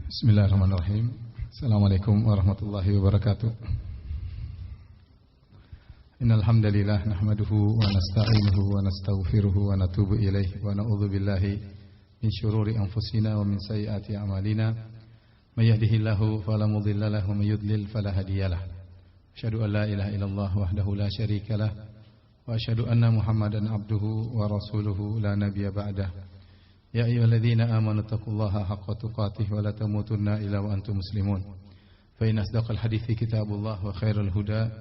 Bismillahirrahmanirrahim. Assalamualaikum warahmatullahi wabarakatuh. Innal hamdalillah nahmaduhu wa nasta'inuhu wa nastaghfiruhu wa natubu ilaihi wa na'udzu billahi min syururi anfusina wa min sayyiati a'malina. May yahdihillahu fala mudilla lahu wa may yudlil fala hadiyalah. Asyhadu an la ilaha illallah wahdahu la syarikalah wa asyhadu anna Muhammadan abduhu wa rasuluhu la nabiyya ba'dah. Ya ayyuhalladzina amanu taqullaha haqqa tuqatih wa la tamutunna illa wa antum muslimun. Fa inna asdaqal hadithi kitabullah wa khairal huda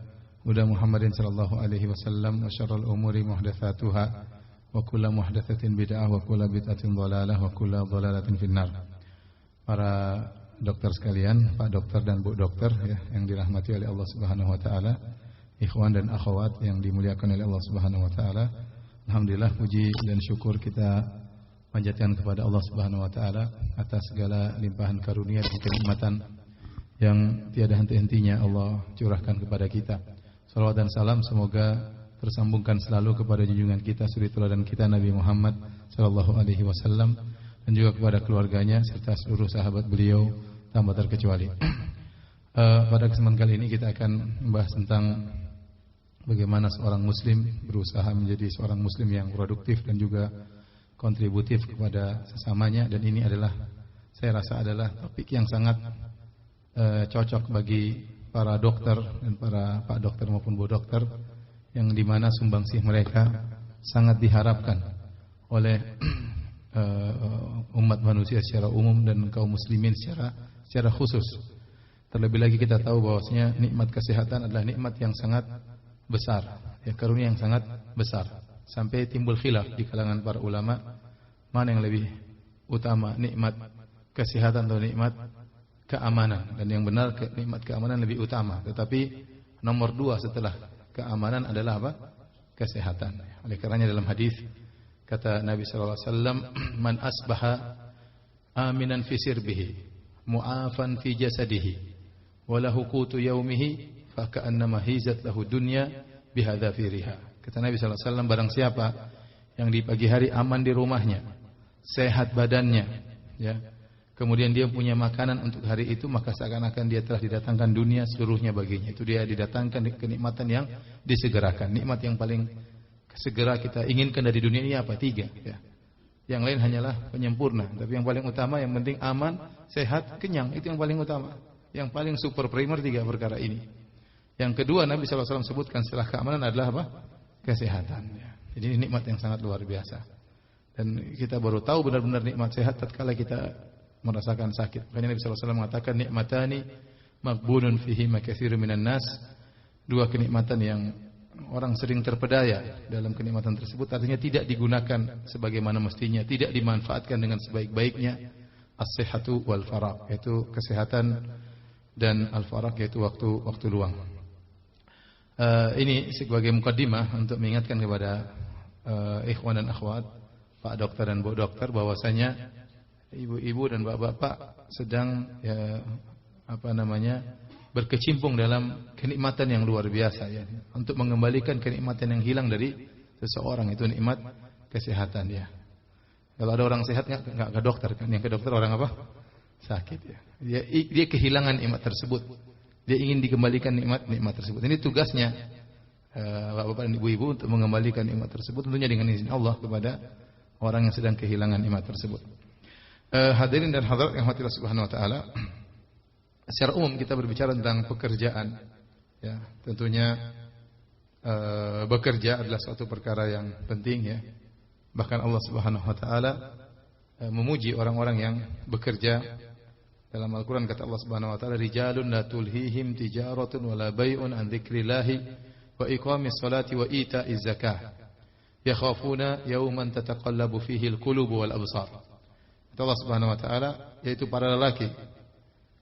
huda Muhammadin sallallahu alaihi wasallam wa syarrul umuri muhdatsatuha wa kullu muhdatsatin bid'ah wa kullu bid'atin dhalalah wa kullu dhalalatin finnar. Para dokter sekalian, Pak Dokter dan Bu Dokter ya, yang dirahmati oleh Allah Subhanahu wa taala, ikhwan dan akhwat yang dimuliakan oleh Allah Subhanahu wa taala. Alhamdulillah, puji dan syukur kita panjatkan kepada Allah Subhanahu wa taala atas segala limpahan karunia dan kenikmatan yang tiada henti-hentinya Allah curahkan kepada kita. Salawat dan salam semoga tersambungkan selalu kepada junjungan kita, suri teladan kita Nabi Muhammad sallallahu alaihi wasallam dan juga kepada keluarganya serta seluruh sahabat beliau tanpa terkecuali. Pada kesempatan kali ini kita akan membahas tentang bagaimana seorang muslim berusaha menjadi seorang muslim yang produktif dan juga kontributif kepada sesamanya, dan ini adalah, saya rasa adalah topik yang sangat cocok bagi para dokter dan para Pak Dokter maupun Bu Dokter, yang dimana sumbangsih mereka sangat diharapkan oleh umat manusia secara umum dan kaum muslimin secara khusus. Terlebih lagi kita tahu bahwasanya nikmat kesehatan adalah nikmat yang sangat besar, ya, karunia yang sangat besar. Sampai timbul khilaf di kalangan para ulama, mana yang lebih utama, nikmat kesehatan atau nikmat keamanan. Dan yang benar nikmat keamanan lebih utama, tetapi nomor dua setelah keamanan adalah apa? Kesehatan. Oleh karenanya dalam hadis kata Nabi sallallahu alaihi wasallam, man asbaha aminan fi sirbihi mu'afan fi jasadihi wa lahu qutu yaumihi fa ka'annama hizat lahu dunya bihadza firiha. Kata Nabi sallallahu alaihi wasallam, barang siapa yang di pagi hari aman di rumahnya, sehat badannya, ya, kemudian dia punya makanan untuk hari itu, maka seakan-akan dia telah didatangkan dunia seluruhnya baginya. Itu dia didatangkan kenikmatan yang disegerakan. Nikmat yang paling segera kita inginkan dari dunia ini apa? Tiga, ya. Yang lain hanyalah penyempurna, tapi yang paling utama, yang penting aman, sehat, kenyang, itu yang paling utama. Yang paling super primer tiga perkara ini. Yang kedua Nabi sallallahu alaihi wasallam sebutkan setelah keamanan adalah apa? Kesehatan, ya. Jadi ini nikmat yang sangat luar biasa. Dan kita baru tahu benar-benar nikmat sehat tatkala kita merasakan sakit. Makanya Nabi sallallahu alaihi wasallam mengatakan, nikmatani maghbunun fihi makatsirun minan nas. Dua kenikmatan yang orang sering terpedaya dalam kenikmatan tersebut, artinya tidak digunakan sebagaimana mestinya, tidak dimanfaatkan dengan sebaik-baiknya. As-sihhatu wal faragh, yaitu kesehatan, dan al-faragh yaitu waktu luang. Ini sebagai mukaddimah untuk mengingatkan kepada ikhwan dan akhwat, Pak Dokter dan Bu Dokter, bahwasanya ibu-ibu dan bapak-bapak sedang berkecimpung dalam kenikmatan yang luar biasa, ya, untuk mengembalikan kenikmatan yang hilang dari seseorang, itu nikmat kesehatan, ya. Kalau ada orang sehat nggak ke dokter kan, yang ke dokter orang apa? Sakit, ya. Dia kehilangan nikmat tersebut. Dia ingin dikembalikan nikmat tersebut. Ini tugasnya bapak-bapak dan ibu-ibu untuk mengembalikan nikmat tersebut, tentunya dengan izin Allah kepada orang yang sedang kehilangan nikmat tersebut. Hadirin dan hadirat yang dirahmati Allah Subhanahu wa taala, secara umum kita berbicara tentang pekerjaan, ya. Tentunya bekerja adalah suatu perkara yang penting, ya. Bahkan Allah Subhanahu wa taala memuji orang-orang yang bekerja. Dalam Al-Quran kata Allah Subhanahu wa taala, rijalun la tulhihim tijaratun wala bai'un an dzikrillahi wa iqamis salati wa ita'iz zakah yakhafuna yawman tataqallabu fihi al-qulubu wal absar. Kata Allah Subhanahu wa taala, yaitu para lelaki,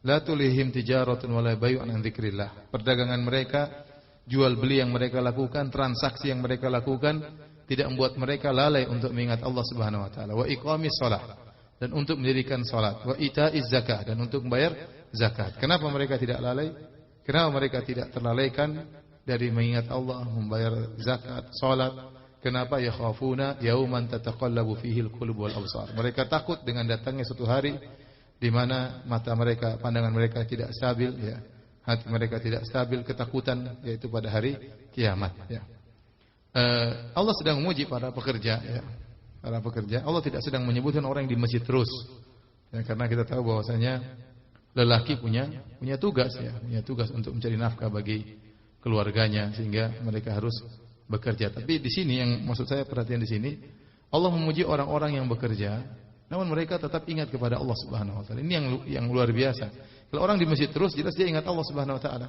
la tulhihim tijaratun wala bai'un an dzikrillah. Perdagangan mereka, jual beli yang mereka lakukan, transaksi yang mereka lakukan tidak membuat mereka lalai untuk mengingat Allah Subhanahu wa taala. Wa iqamis shalah, dan untuk mendirikan salat, wa ita'iz zakah, dan untuk membayar zakat. Kenapa mereka tidak lalai? Kenapa mereka tidak terlalaikan dari mengingat Allah, membayar zakat, salat? Kenapa? Yakhafuna yauman tataqallabu fihi al-qulub wal absar. Mereka takut dengan datangnya suatu hari di mana mata mereka, pandangan mereka tidak stabil, ya. Hati mereka tidak stabil, ketakutan, yaitu pada hari kiamat, ya. Allah sedang memuji para pekerja, ya. Para pekerja. Allah tidak sedang menyebutkan orang yang di masjid terus, ya, karena kita tahu bahwasanya lelaki punya tugas, ya, punya tugas untuk mencari nafkah bagi keluarganya, sehingga mereka harus bekerja. Tapi di sini yang maksud saya perhatian di sini, Allah memuji orang-orang yang bekerja, namun mereka tetap ingat kepada Allah Subhanahu wa taala. Ini yang luar biasa. Kalau orang di masjid terus, jelas dia ingat Allah Subhanahu wa taala.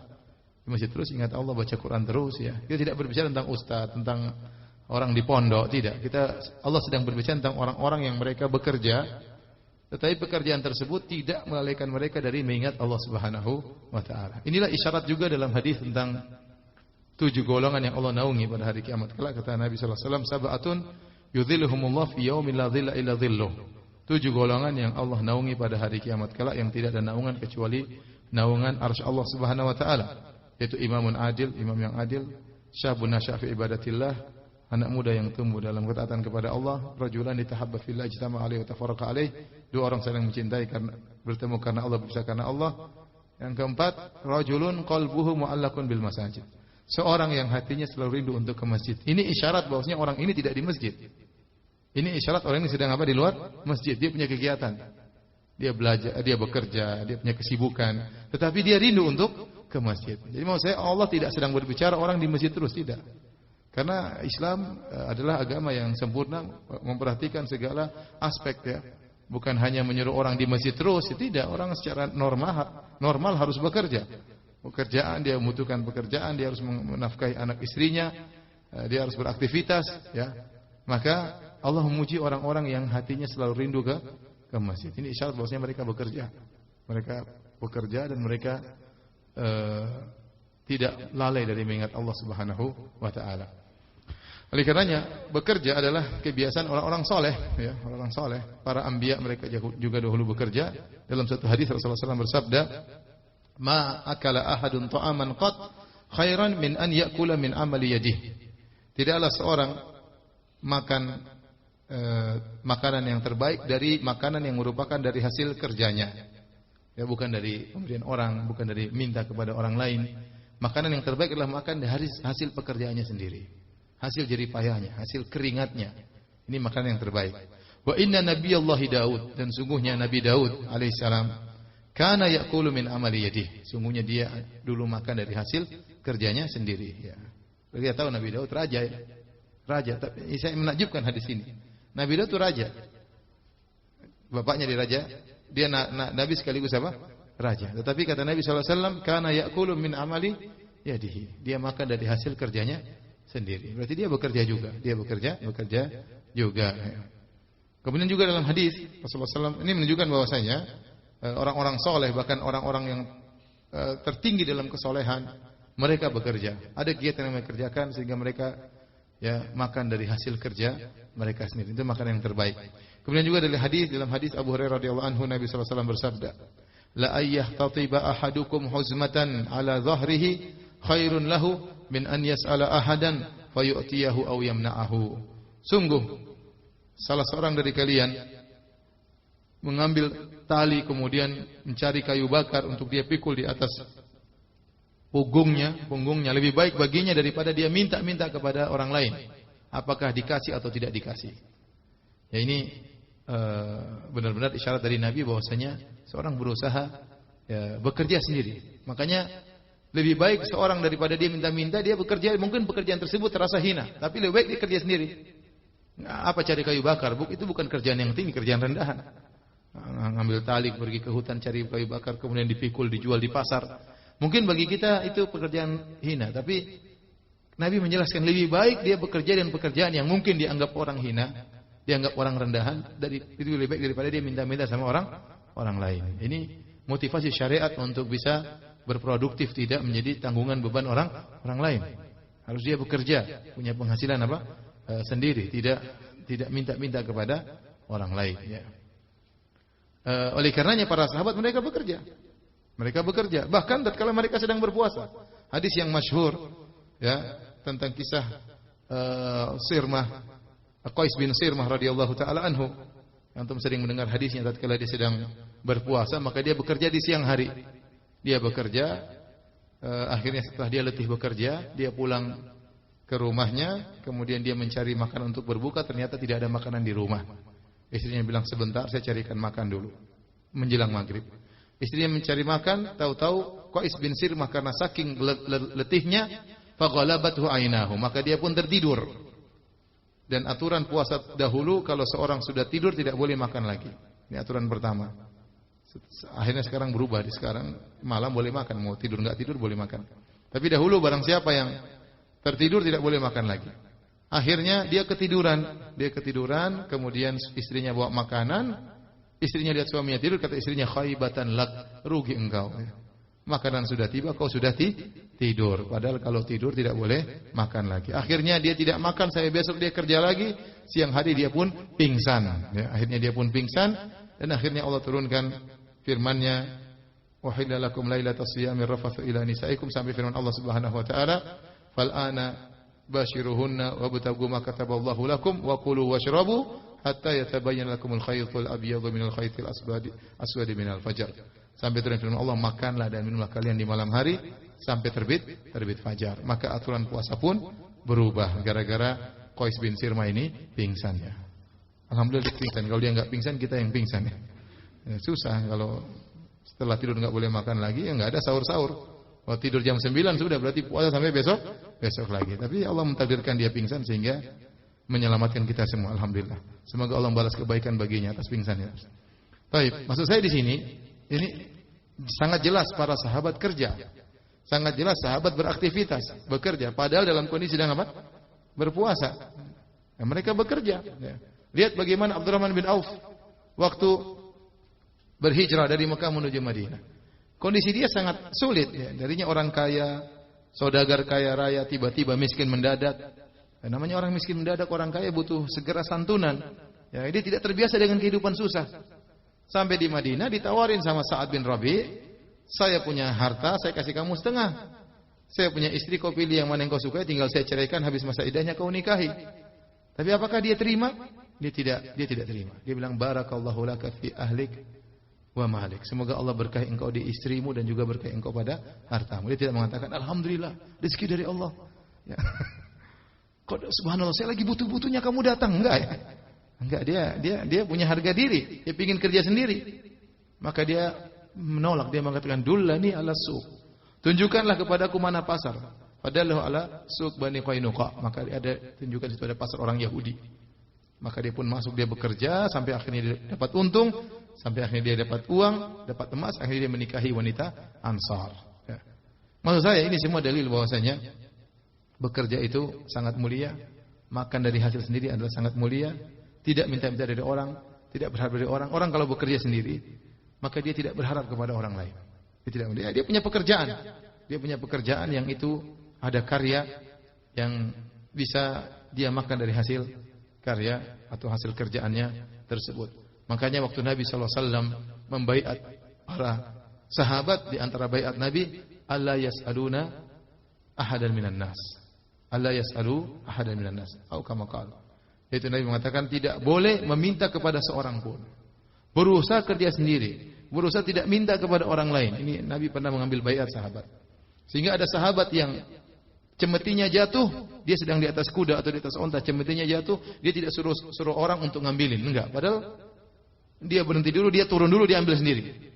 Di masjid terus ingat Allah, baca Quran terus, ya. Kita tidak berbicara tentang ustaz, tentang orang di pondok, tidak. Allah sedang berbicara tentang orang-orang yang mereka bekerja, tetapi pekerjaan tersebut tidak melalaikan mereka dari mengingat Allah Subhanahu wa taala. Inilah isyarat juga dalam hadis tentang 7 golongan yang Allah naungi pada hari kiamat kelak. Kata Nabi sallallahu alaihi wasallam, sab'atun yudhilluhumullah fi yaumin la dhilla illa dhilluh. 7 golongan yang Allah naungi pada hari kiamat kelak yang tidak ada naungan kecuali naungan arsy Allah Subhanahu wa taala. Yaitu imamun adil, imam yang adil, syabun nasya' fi ibadatillah, anak muda yang tumbuh dalam ketaatan kepada Allah, rajulan ditahabba fillah ijtama alaihi wa tafarraqa alaihi, 2 orang saling mencintai karena bertemu karena Allah, berpisah karena Allah. Yang keempat, rajulun qalbuhu mu'allaqun bil masajid. Seorang yang hatinya selalu rindu untuk ke masjid. Ini isyarat bahwasanya orang ini tidak di masjid. Ini isyarat orang ini sedang apa? Di luar masjid. Dia punya kegiatan. Dia belajar, dia bekerja, dia punya kesibukan, tetapi dia rindu untuk ke masjid. Jadi maksud saya, Allah tidak sedang berbicara orang di masjid terus, tidak. Karena Islam adalah agama yang sempurna, memperhatikan segala aspek, ya. Bukan hanya menyuruh orang di masjid terus, tidak. Orang secara normal harus bekerja. Pekerjaan, dia membutuhkan pekerjaan, dia harus menafkahi anak istrinya, dia harus beraktivitas, ya. Maka Allah memuji orang-orang yang hatinya selalu rindu ke masjid. Ini isyarat bahwasanya mereka bekerja. Mereka bekerja dan mereka tidak lalai dari mengingat Allah Subhanahu wa taala. Oleh karenanya bekerja adalah kebiasaan orang-orang soleh, ya, orang-orang soleh. Para anbiya mereka juga dahulu bekerja. Dalam satu hadis Rasulullah SAW bersabda, "Ma akala ahadun ta'aman qat khairan min an ya'kula min amali yadihi." Tidaklah seorang makan makanan yang terbaik dari makanan yang merupakan dari hasil kerjanya. Ya, bukan dari pemberian orang, bukan dari minta kepada orang lain. Makanan yang terbaik adalah makan dari hasil pekerjaannya sendiri. Hasil jerih payahnya, hasil keringatnya. Ini makanan yang terbaik. Wa inna nabiyallahi Daud, dan sungguhnya Nabi Daud alaihissalam, kana ya'kulu min amali yadihi. Sungguhnya dia dulu makan dari hasil kerjanya sendiri, ya. Kita tahu Nabi Daud raja, ya. Raja, tapi saya menakjubkan hadis ini. Nabi Daud itu raja. Bapaknya di raja, dia nabi sekaligus apa? Raja. Tetapi kata Nabi sallallahu alaihi wasallam, kana ya'kulu min amali yadihi. Dia makan dari hasil kerjanya sendiri. Berarti dia bekerja juga. Dia bekerja juga. Kemudian juga dalam hadis Rasulullah SAW ini menunjukkan bahwasanya orang-orang soleh, bahkan orang-orang yang tertinggi dalam kesolehan, mereka bekerja. Ada kegiatan yang mereka kerjakan sehingga mereka, ya, makan dari hasil kerja mereka sendiri. Itu makanan yang terbaik. Kemudian juga dalam hadis Abu Hurairah radhiyallahu anhu, Nabi sallallahu alaihi wasallam bersabda, "La ayyah-tatiba ahadukum huzmatan ala dhahrihi khairun lahu min an yas'ala ahadan fayu'tiyahu aw yamna'ahu." Sungguh salah seorang dari kalian mengambil tali kemudian mencari kayu bakar untuk dia pikul di atas punggungnya lebih baik baginya daripada dia minta-minta kepada orang lain apakah dikasih atau tidak dikasih. Ya, ini benar-benar isyarat dari Nabi bahwasanya seorang berusaha, ya, bekerja sendiri. Makanya lebih baik seorang daripada dia minta-minta, dia bekerja, mungkin pekerjaan tersebut terasa hina, tapi lebih baik dia kerja sendiri. Apa cari kayu bakar? Itu bukan kerjaan yang tinggi, kerjaan rendahan. Ngambil tali pergi ke hutan cari kayu bakar kemudian dipikul dijual di pasar. Mungkin bagi kita itu pekerjaan hina, tapi Nabi menjelaskan lebih baik dia bekerja dengan pekerjaan yang mungkin dianggap orang hina, dianggap orang rendahan, itu lebih baik daripada dia minta-minta sama orang lain. Ini motivasi syariat untuk bisa berproduktif, tidak menjadi tanggungan beban orang lain. Harus dia bekerja, punya penghasilan sendiri, tidak minta-minta kepada orang lain, ya. Oleh karenanya para sahabat mereka bekerja. Bahkan tatkala mereka sedang berpuasa. Hadis yang masyhur, ya, tentang kisah Qais bin Sirmah radhiyallahu taala anhu. Antum sering mendengar hadisnya tatkala dia sedang berpuasa, maka dia bekerja di siang hari. Dia bekerja, akhirnya setelah dia letih bekerja, dia pulang ke rumahnya, kemudian dia mencari makan untuk berbuka, ternyata tidak ada makanan di rumah. Istrinya bilang, sebentar saya carikan makan dulu. Menjelang maghrib. Istrinya mencari makan, tahu-tahu Qais bin Sirmah karena saking letihnya, faghalabathu ainahu, maka dia pun tertidur. Dan aturan puasa dahulu, kalau seorang sudah tidur tidak boleh makan lagi. Ini aturan pertama. Akhirnya sekarang berubah, sekarang malam boleh makan, mau tidur nggak tidur boleh makan. Tapi dahulu barang siapa yang tertidur tidak boleh makan lagi. Akhirnya dia ketiduran, kemudian istrinya bawa makanan, istrinya lihat suaminya tidur, kata istrinya, khaibatan lak, rugi engkau. Makanan sudah tiba, kau sudah tidur. Padahal kalau tidur tidak boleh makan lagi. Akhirnya dia tidak makan, sampai besok dia kerja lagi, siang hari dia pun pingsan. Ya, akhirnya dia pun pingsan, dan akhirnya Allah turunkan firman-Nya, wahilla lakum lailatas siyamir rafathu ila nisaikum, sampai firman Allah Subhanahu wa taala, fal ana bashiruhunna wabtaghu ma kataballahu lakum wa kulu washrabu hatta yatabayyana lakumul khaytul abyadhu minal khaytil aswadi minal fajr. Sampai turun firman Allah, makanlah dan minumlah kalian di malam hari sampai terbit fajar. Maka aturan puasa pun berubah gara-gara Qais bin Sirmah ini pingsan ya. Alhamdulillah dia pingsan. Kalau dia enggak pingsan, kita yang pingsan ya. Ya, susah kalau setelah tidur enggak boleh makan lagi, ya enggak ada sahur-sahur. Kalau tidur jam 9 sudah berarti puasa sampai besok lagi. Tapi Allah mentakdirkan dia pingsan sehingga menyelamatkan kita semua. Alhamdulillah. Semoga Allah balas kebaikan baginya atas pingsannya. Baik, maksud saya di sini ini sangat jelas para sahabat kerja. Sangat jelas sahabat beraktivitas, bekerja padahal dalam kondisi sedang apa? Berpuasa. Ya, mereka bekerja. Ya. Lihat bagaimana Abdurrahman bin Auf waktu berhijrah dari Mekah menuju Madinah. Kondisi dia sangat sulit ya. Darinya orang kaya, saudagar kaya raya, tiba-tiba miskin mendadak. Ya, namanya orang miskin mendadak, orang kaya butuh segera santunan. Ya, dia tidak terbiasa dengan kehidupan susah. Sampai di Madinah ditawarin sama Sa'ad bin Rabi, saya punya harta, saya kasih kamu setengah. Saya punya istri, kau pilih yang mana yang kau sukai, tinggal saya ceraikan, habis masa iddahnya kau nikahi. Tapi apakah dia terima? Dia tidak terima. Dia bilang, barakallahu laka fi ahlik wa malik. Semoga Allah berkahi engkau di istrimu dan juga berkahi engkau pada hartamu. Dia tidak mengatakan alhamdulillah, rezeki dari Allah. Ya. Kok subhanallah, saya lagi butuh-butuhnya kamu datang, enggak ya? Enggak, dia punya harga diri. Dia ingin kerja sendiri. Maka dia menolak, dia mengatakan dullani ala suq. Tunjukkanlah kepadaku mana pasar. Padahal ala suq Bani Qainuqa. Maka ada tunjukkan situ ada pasar orang Yahudi. Maka dia pun masuk, dia bekerja sampai akhirnya dia dapat untung, sampai akhirnya dia dapat uang, dapat emas, akhirnya dia menikahi wanita Ansar. Ya. Maksud saya ini semua dalil bahwasanya bekerja itu sangat mulia, makan dari hasil sendiri adalah sangat mulia, tidak minta-minta dari orang, tidak berharap dari orang. Orang kalau bekerja sendiri, maka dia tidak berharap kepada orang lain. Dia punya pekerjaan. Dia punya pekerjaan yang itu ada karya yang bisa dia makan dari hasil karya atau hasil kerjaannya tersebut. Makanya waktu Nabi SAW membaiat para sahabat, di antara baiat Nabi, alla yas'aluna ahadan minan nas. Alla yas'alu ahadan minan nas. Atau kama qala. Yaitu Nabi mengatakan tidak boleh meminta kepada seorang pun. Berusaha kerja sendiri, berusaha tidak minta kepada orang lain. Ini Nabi pernah mengambil baiat sahabat. Sehingga ada sahabat yang cemetinya jatuh, dia sedang di atas kuda atau di atas onta, cemetinya jatuh, dia tidak suruh orang untuk ngambilin, enggak. Padahal dia berhenti dulu, dia turun dulu, dia ambil sendiri.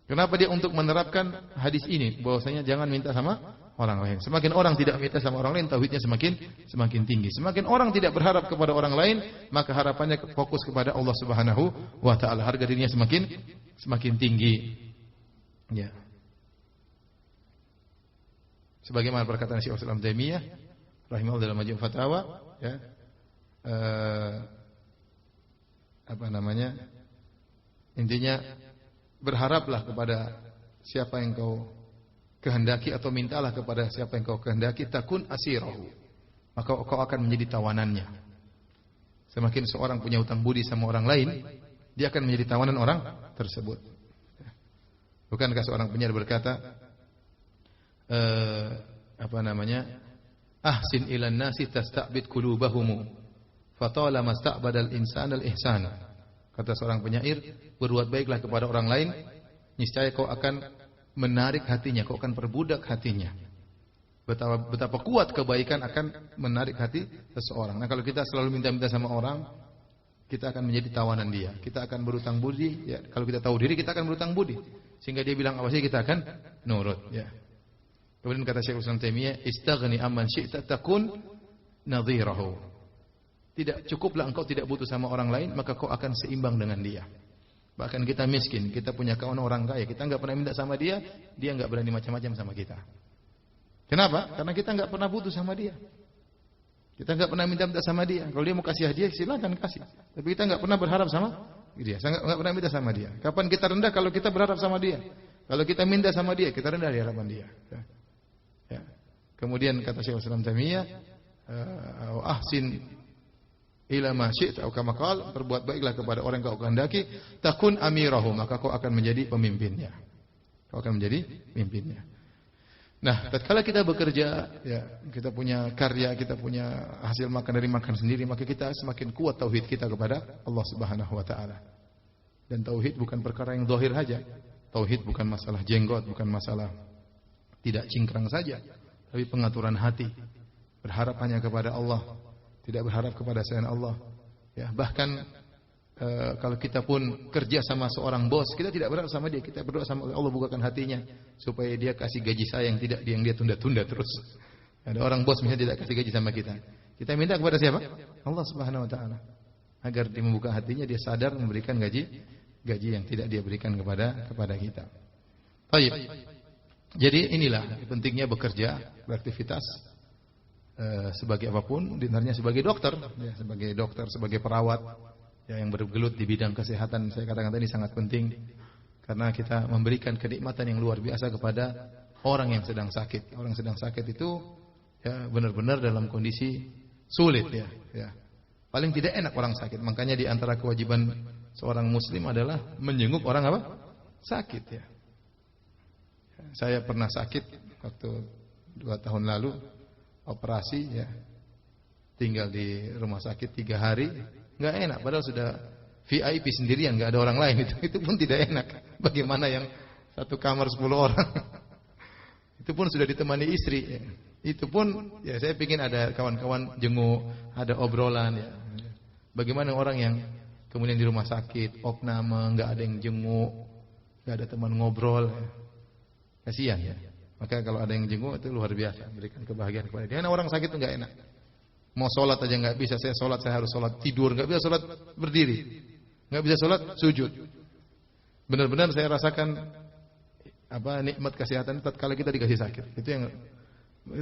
Kenapa dia untuk menerapkan hadis ini, bahwasanya jangan minta sama orang lain. Semakin orang tidak minta sama orang lain, tauhidnya semakin tinggi. Semakin orang tidak berharap kepada orang lain, maka harapannya fokus kepada Allah Subhanahu wa taala. Harga dirinya semakin tinggi. Ya. Sebagaimana perkataan Syekh Islam Taimiyah rahimahullah dalam Majmu' Fatawa, ya. Intinya berharaplah kepada siapa yang kau kehendaki atau mintalah kepada siapa yang kau kehendaki, takun asirahu, maka kau akan menjadi tawanannya. Semakin seorang punya hutang budi sama orang lain, dia akan menjadi tawanan orang tersebut. Bukankah seorang penyair berkata, ahsin ilan nasi tasta'bid qulubahum fatalama sta'badal insana al-ihsana. Kata seorang penyair, berbuat baiklah kepada orang lain, niscaya kau akan menarik hatinya, kau akan perbudak hatinya. Betapa kuat kebaikan akan menarik hati seseorang. Nah, kalau kita selalu minta-minta sama orang, kita akan menjadi tawanan dia. Kita akan berutang budi. Ya, kalau kita tahu diri, kita akan berutang budi. Sehingga dia bilang apa sih, kita akan nurut. Ya. Kemudian kata Syekhul Islam Taimiyah, istaghni amman syi'ta takun nadhirahu. Tidak cukuplah engkau tidak butuh sama orang lain, maka kau akan seimbang dengan dia. Bahkan kita miskin, kita punya kawan orang kaya, kita enggak pernah minta sama dia, dia enggak berani macam-macam sama kita. Kenapa? Karena kita enggak pernah butuh sama dia. Kita enggak pernah minta-minta sama dia. Kalau dia mau kasih hadiah, silakan kasih. Tapi kita enggak pernah berharap sama dia. Enggak pernah minta sama dia. Kapan kita rendah kalau kita berharap sama dia? Kalau kita minta sama dia, kita rendah di hadapan dia. Ya. Kemudian kata Syekhul Islam Taimiyah, ahsin ila ma syi'ta, atau kama qala, berbuat baiklah kepada orang yang kau kehendaki, takun amirahu, maka kau akan menjadi pemimpinnya. Kau akan menjadi pemimpinnya. Nah, tatkala kita bekerja, ya, kita punya karya, kita punya hasil makan dari makan sendiri, maka kita semakin kuat tauhid kita kepada Allah Subhanahu wa taala. Dan tauhid bukan perkara yang zahir saja. Tauhid bukan masalah jenggot, bukan masalah tidak cingkrang saja, tapi pengaturan hati. Berharap hanya kepada Allah, tidak berharap kepada selain Allah. Ya, bahkan kalau kita pun kerja sama seorang bos, kita tidak berharap sama dia, kita berdoa sama Allah bukakan hatinya supaya dia kasih gaji saya yang dia tunda-tunda terus. Ada orang bos misalnya tidak kasih gaji sama kita. Kita minta kepada siapa? Allah Subhanahu wa taala. Agar dia membuka hatinya, dia sadar memberikan gaji yang tidak dia berikan kepada kita. Baik. Jadi inilah pentingnya bekerja, beraktivitas sebagai apapun, dinarnya sebagai dokter, ya, sebagai perawat, ya, yang bergelut di bidang kesehatan. Saya katakan tadi sangat penting karena kita memberikan kenikmatan yang luar biasa kepada orang yang sedang sakit. Orang sedang sakit itu ya benar-benar dalam kondisi sulit, ya. Paling tidak enak orang sakit. Makanya di antara kewajiban seorang muslim adalah menjenguk orang apa? Sakit, ya. Saya pernah sakit waktu 2 tahun lalu, operasi, ya, tinggal di rumah sakit 3 hari, nggak enak. Padahal sudah VIP sendirian, nggak ada orang lain, itu pun tidak enak. Bagaimana yang satu kamar 10 orang? Itu pun sudah ditemani istri. Ya. Itu pun, ya saya ingin ada kawan-kawan jenguk, ada obrolan. Ya. Bagaimana orang yang kemudian di rumah sakit, opname, nggak ada yang jenguk, nggak ada teman ngobrol. Ya. Kasihan, ya. Maka kalau ada yang jenguk itu luar biasa, berikan kebahagiaan kepada dia. Karena orang sakit itu nggak enak. Mau sholat aja nggak bisa. Saya sholat, saya harus sholat tidur, nggak bisa sholat berdiri, nggak bisa sholat sujud. Benar-benar saya rasakan nikmat kesehatan tatkala kita dikasih sakit. Itu yang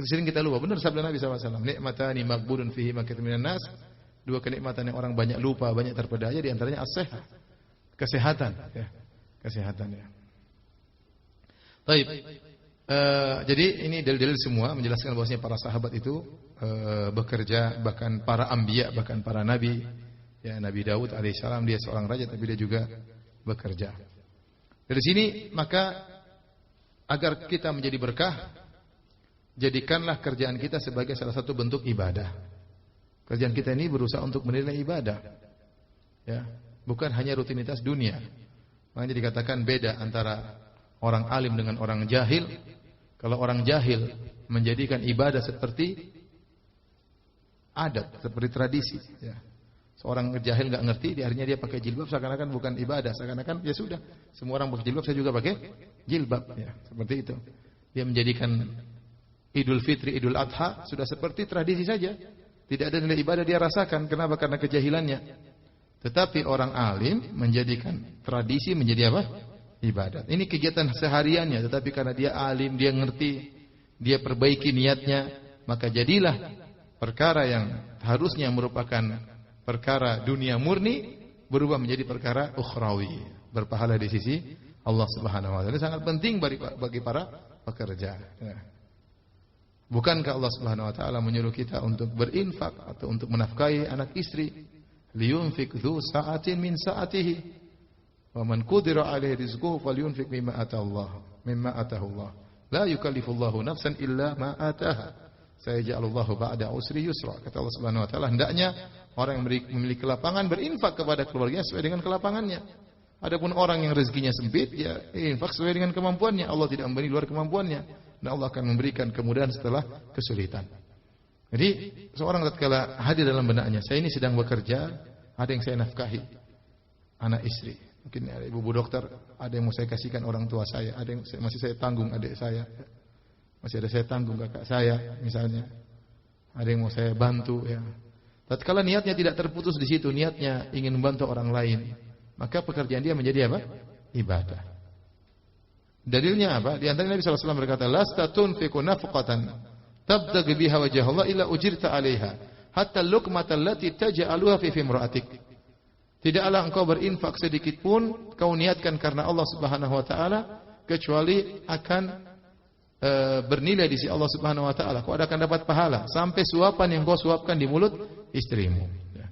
sering kita lupa. Benar sabda Nabi SAW. Nikmatani maghbunun fihi ma katsirun minan nas. 2 kenikmatan yang orang banyak lupa, banyak terpedaya, di antaranya as-sehat, kesehatan, ya. Kesehatan, ya. Baik. Jadi ini dalil-dalil semua menjelaskan bahwasanya para sahabat itu bekerja, bahkan para anbiya, bahkan para nabi. Ya, Nabi Daud alaihissalam dia seorang raja tapi dia juga bekerja. Dari sini maka agar kita menjadi berkah, jadikanlah kerjaan kita sebagai salah satu bentuk ibadah. Kerjaan kita ini berusaha untuk menilai ibadah. Ya, bukan hanya rutinitas dunia. Makanya dikatakan beda antara orang alim dengan orang jahil. Kalau orang jahil menjadikan ibadah seperti adat, seperti tradisi. Ya. Seorang jahil nggak ngerti, di akhirnya dia pakai jilbab seakan-akan bukan ibadah, seakan-akan ya sudah, semua orang pakai jilbab, saya juga pakai jilbab. Ya, seperti itu. Dia menjadikan Idul Fitri, Idul Adha sudah seperti tradisi saja. Tidak ada nilai ibadah dia rasakan. Kenapa? Karena kejahilannya. Tetapi orang alim menjadikan tradisi menjadi apa? Ibadat. Ini kegiatan sehariannya, tetapi karena dia alim, dia ngerti, dia perbaiki niatnya, maka jadilah perkara yang harusnya merupakan perkara dunia murni berubah menjadi perkara ukhrawi, berpahala di sisi Allah Subhanahu wa taala. Sangat penting bagi para pekerja. Ya. Bukankah Allah Subhanahu wa taala menyuruh kita untuk berinfak atau untuk menafkahi anak istri? Liyunfik dzu sa'atin min sa'atihi. Wa man qudira 'alaihi rizquhu falyunfiq mimma atahu Allah. La yukallifullahu nafsan illa ma ataha. Sayaj'alullahu ba'da usri yusra. Kata Allah Subhanahu wa taala, hendaknya Orang yang memiliki kelapangan berinfak kepada keluarganya sesuai dengan kelapangannya. Adapun orang yang rezekinya sempit, ya infak sesuai dengan kemampuannya. Allah tidak memberi luar kemampuannya. Dan Allah akan memberikan kemudahan setelah kesulitan. Jadi seorang tatkala hadir dalam benaknya, saya ini sedang bekerja, ada yang saya nafkahi, anak istri. Mungkin ada ibu dokter, ada yang mau saya kasihkan orang tua saya, ada yang masih saya tanggung adik saya, masih ada saya tanggung kakak saya misalnya, ada yang mau saya bantu. Ya. Tatkala niatnya tidak terputus di situ, niatnya ingin membantu orang lain, maka pekerjaan dia menjadi apa? Ibadah. Dalilnya apa? Di antara Nabi SAW berkata, "Lasta tunfiqu nafqatan tabtaghi biha wajha Allah illa ujirta 'alaiha, hatta luqmata allati taj'aluha fi imra'atik." Tidaklah engkau berinfak sedikit pun kau niatkan karena Allah Subhanahu wa taala kecuali akan bernilai di sisi Allah Subhanahu wa taala. Kau akan dapat pahala sampai suapan yang kau suapkan di mulut istrimu. Ya.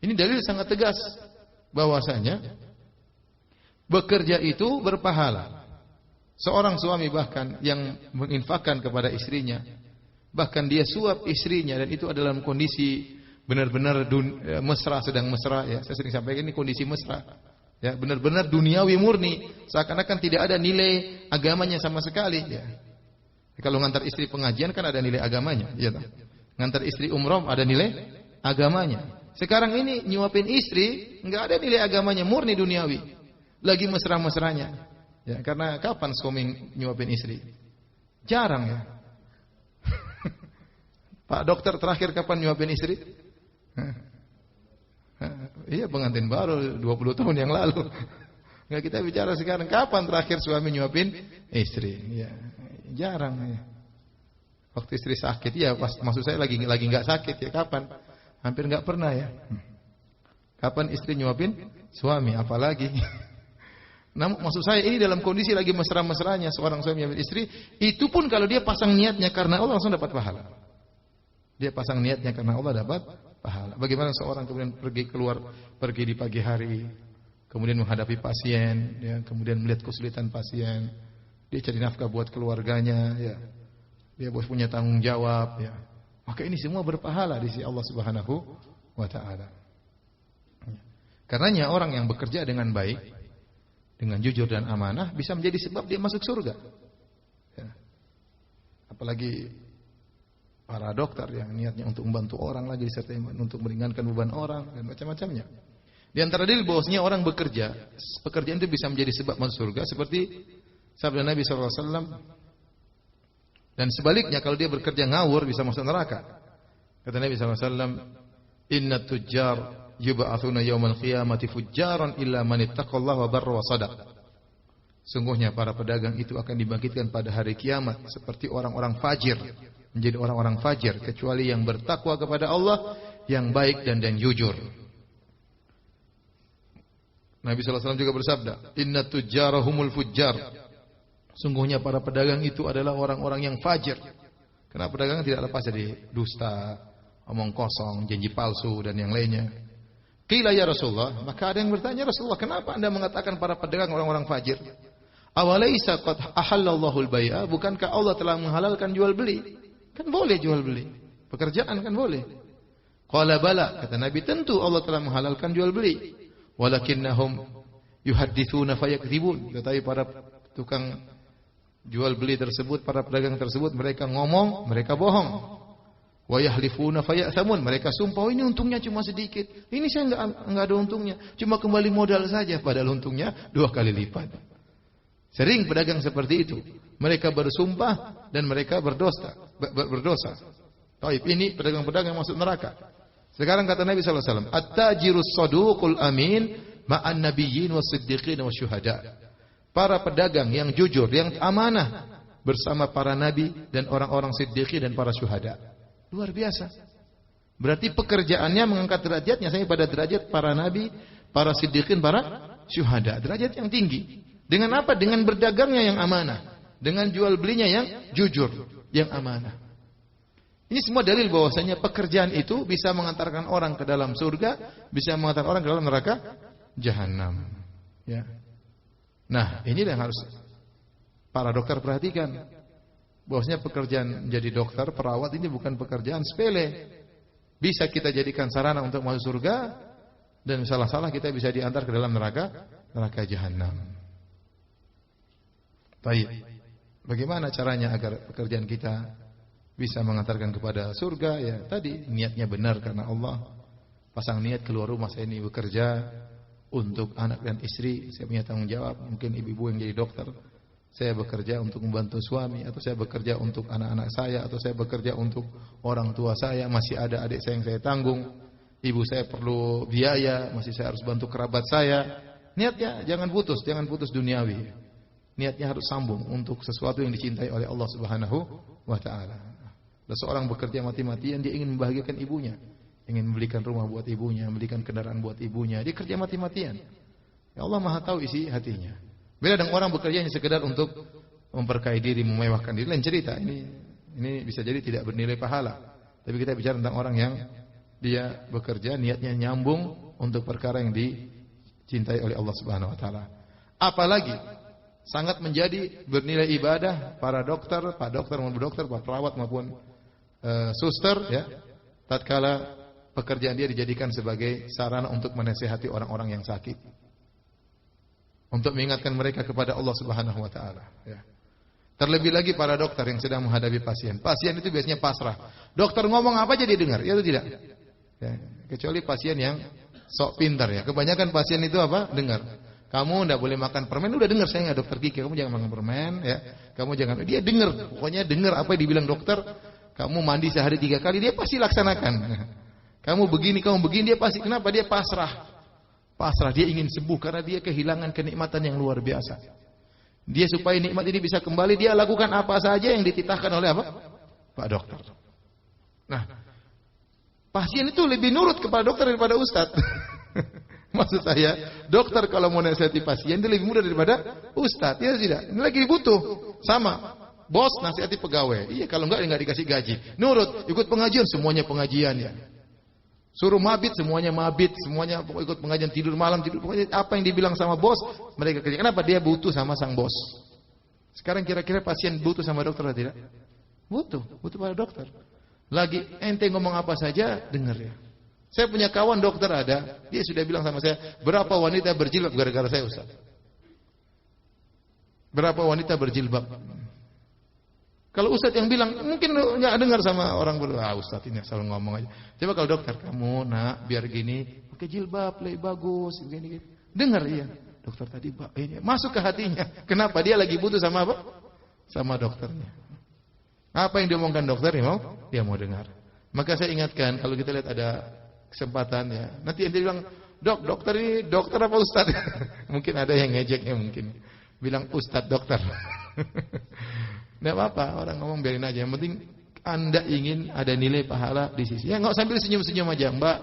Ini dalil sangat tegas bahwasanya bekerja itu berpahala. Seorang suami bahkan yang menginfakkan kepada istrinya, bahkan dia suap istrinya dan itu adalah dalam kondisi benar-benar mesra, sedang mesra. Ya, saya sering sampaikan ini kondisi mesra. Ya, benar-benar duniawi murni, seakan-akan tidak ada nilai agamanya sama sekali. Ya. Kalau ngantar istri pengajian kan ada nilai agamanya, ya toh. Ngantar istri umroh ada nilai agamanya. Sekarang ini nyuapin istri enggak ada nilai agamanya, murni duniawi. Lagi mesra-mesranya. Ya, karena kapan suami nyuapin istri? Jarang ya. Pak dokter terakhir kapan nyuapin istri? Iya, pengantin baru 20 tahun yang lalu. Enggak, kita bicara sekarang kapan terakhir suami nyuapin istri? Ya. Jarang ya. Waktu istri sakit ya, pas maksud saya lagi enggak sakit ya, kapan? Hampir enggak pernah ya. Kapan istri nyuapin suami, apalagi. Namun maksud saya ini dalam kondisi lagi mesra-mesranya seorang suami nyuapin istri, itu pun kalau dia pasang niatnya karena Allah langsung dapat pahala. Dia pasang niatnya karena Allah dapat pahala. Bagaimana seorang kemudian pergi di pagi hari, kemudian menghadapi pasien, ya, kemudian melihat kesulitan pasien. Dia cari nafkah buat keluarganya, ya. Dia punya tanggung jawab, ya. Maka ini semua berpahala di sisi Allah Subhanahu wa taala. Karenanya orang yang bekerja dengan baik, dengan jujur dan amanah bisa menjadi sebab dia masuk surga. Ya. Apalagi para dokter yang niatnya untuk membantu orang lagi disertai untuk meringankan beban orang dan macam-macamnya. Di antara dalil bahwasanya orang bekerja, pekerjaan itu bisa menjadi sebab masuk surga seperti sabda Nabi SAW. Dan sebaliknya kalau dia bekerja ngawur bisa masuk neraka. Kata Nabi SAW, "Inna tujjar yub'atsuna yaumal qiyamati fujjaran illa man ittaqallaha wa barra wa shadaq." Sungguhnya para pedagang itu akan dibangkitkan pada hari kiamat seperti orang-orang fajir, menjadi orang-orang fajir kecuali yang bertakwa kepada Allah, yang baik dan jujur. Nabi SAW juga bersabda, "Inna tujjara humul fujjar." Sungguhnya para pedagang itu adalah orang-orang yang fajir. Karena pedagang tidak lepas dari dusta, omong kosong, janji palsu dan yang lainnya. Qila ya Rasulullah, maka ada yang bertanya, Rasulullah, kenapa Anda mengatakan para pedagang orang-orang fajir? Awalaisa qad ahallallahu al-bai'a? Bukankah Allah telah menghalalkan jual beli? Kan boleh jual beli. Pekerjaan kan boleh. Qala bala, kata Nabi, tentu Allah telah menghalalkan jual beli. Walakinnahum yuhadditsuna fayakdzibun. Tetapi para tukang jual beli tersebut, para pedagang tersebut, mereka ngomong, mereka bohong. Wa yahlifuna fayathamun, mereka sumpah, ini untungnya cuma sedikit. Ini saya enggak ada untungnya, cuma kembali modal saja, padahal untungnya 2 kali lipat. Sering pedagang seperti itu. Mereka bersumpah dan mereka berdosa. Taib, ini pedagang-pedagang yang masuk neraka. Sekarang kata Nabi sallallahu alaihi wasallam, "At-tajirus saduqul amin ma'an nabiyyin was-siddiqin wasyuhada." Para pedagang yang jujur, yang amanah bersama para nabi dan orang-orang siddiqin dan para syuhada. Luar biasa. Berarti pekerjaannya mengangkat derajatnya sampai pada derajat para nabi, para siddiqin, para syuhada. Derajat yang tinggi. Dengan apa? Dengan berdagangnya yang amanah. Dengan jual belinya yang jujur, yang amanah. Ini semua dalil bahwasanya pekerjaan itu bisa mengantarkan orang ke dalam surga, bisa mengantarkan orang ke dalam neraka jahanam. Ya. Nah, ini yang harus para dokter perhatikan. Bahwasanya pekerjaan menjadi dokter, perawat ini bukan pekerjaan sepele. bisa kita jadikan sarana untuk masuk surga, dan salah-salah kita bisa diantar ke dalam neraka jahanam. Baik. Bagaimana caranya agar pekerjaan kita bisa mengantarkan kepada surga? Ya, tadi niatnya benar karena Allah. Pasang niat keluar rumah, saya ini bekerja untuk anak dan istri, saya punya tanggung jawab. Mungkin ibu-ibu yang jadi dokter, saya bekerja untuk membantu suami, atau saya bekerja untuk anak-anak saya, atau saya bekerja untuk orang tua saya, masih ada adik saya yang saya tanggung, ibu saya perlu biaya, masih saya harus bantu kerabat saya. Niatnya jangan putus duniawi. Niatnya harus sambung untuk sesuatu yang dicintai oleh Allah Subhanahu wa taala. Dan seorang bekerja mati-matian, dia ingin membahagiakan ibunya, ingin membelikan rumah buat ibunya, membelikan kendaraan buat ibunya, dia kerja mati-matian. Ya Allah Maha tahu isi hatinya. Beda dengan orang bekerja hanya sekedar untuk memperkaya diri, memewahkan diri, lain cerita. Ini bisa jadi tidak bernilai pahala. Tapi kita bicara tentang orang yang dia bekerja niatnya nyambung untuk perkara yang dicintai oleh Allah Subhanahu wa taala. Apalagi sangat menjadi bernilai ibadah para dokter, Pak perawat maupun suster ya. Tatkala pekerjaan dia dijadikan sebagai sarana untuk menasihati orang-orang yang sakit, untuk mengingatkan mereka kepada Allah Subhanahu wa taala ya. Terlebih lagi para dokter yang sedang menghadapi pasien. Pasien itu biasanya pasrah. Dokter ngomong apa aja dia dengar, ya atau tidak? Ya, kecuali pasien yang sok pintar ya. Kebanyakan pasien itu apa? Dengar. Kamu tidak boleh makan permen, udah dengar saya nggak dokter Kiki, kamu jangan makan permen ya. Kamu jangan, dia dengar, pokoknya dengar apa yang dibilang dokter. Kamu mandi sehari 3 kali, dia pasti laksanakan. Kamu begini, dia pasti. Kenapa? Dia pasrah. Pasrah, dia ingin sembuh karena dia kehilangan kenikmatan yang luar biasa. Dia supaya nikmat ini bisa kembali, dia lakukan apa saja yang dititahkan oleh apa? Pak dokter. Nah, pasien itu lebih nurut kepada dokter daripada ustadz. Maksud saya, dokter kalau mau nasihati pasien itu lebih mudah daripada ustadz. Ya tidak? Ini lagi butuh. Sama. Bos nasihati pegawai. Iya, kalau enggak dikasih gaji. Nurut, ikut pengajian, semuanya pengajian ya. Suruh mabit, semuanya ikut pengajian, tidur malam, pokoknya apa yang dibilang sama bos, mereka kerja. Kenapa? Dia butuh sama sang bos. Sekarang kira-kira pasien butuh sama dokter atau tidak? Butuh pada dokter. Lagi ente ngomong apa saja, dengar ya. Saya punya kawan dokter ada, dia sudah bilang sama saya, berapa wanita berjilbab gara-gara saya Ustaz. Berapa wanita berjilbab. Kalau Ustaz yang bilang, mungkin nggak dengar sama orang berdua. Ustaz ini selalu ngomong aja. Coba kalau dokter, kamu nak biar gini, pakai jilbab, lebih bagus, begini. Dengar iya. Dokter tadi ini masuk ke hatinya. Kenapa? Dia lagi butuh sama apa? Sama dokternya. Apa yang diomongkan dokter dia mau dengar. Maka saya ingatkan kalau kita lihat ada kesempatan ya. Nanti dia bilang, dokter ini dokter apa Ustaz? Mungkin ada yang ngejeknya mungkin. Bilang Ustaz dokter. Tidak apa-apa, orang ngomong biarin aja. Yang penting Anda ingin ada nilai pahala di sisi. Ya nggak sambil senyum-senyum aja, Mbak.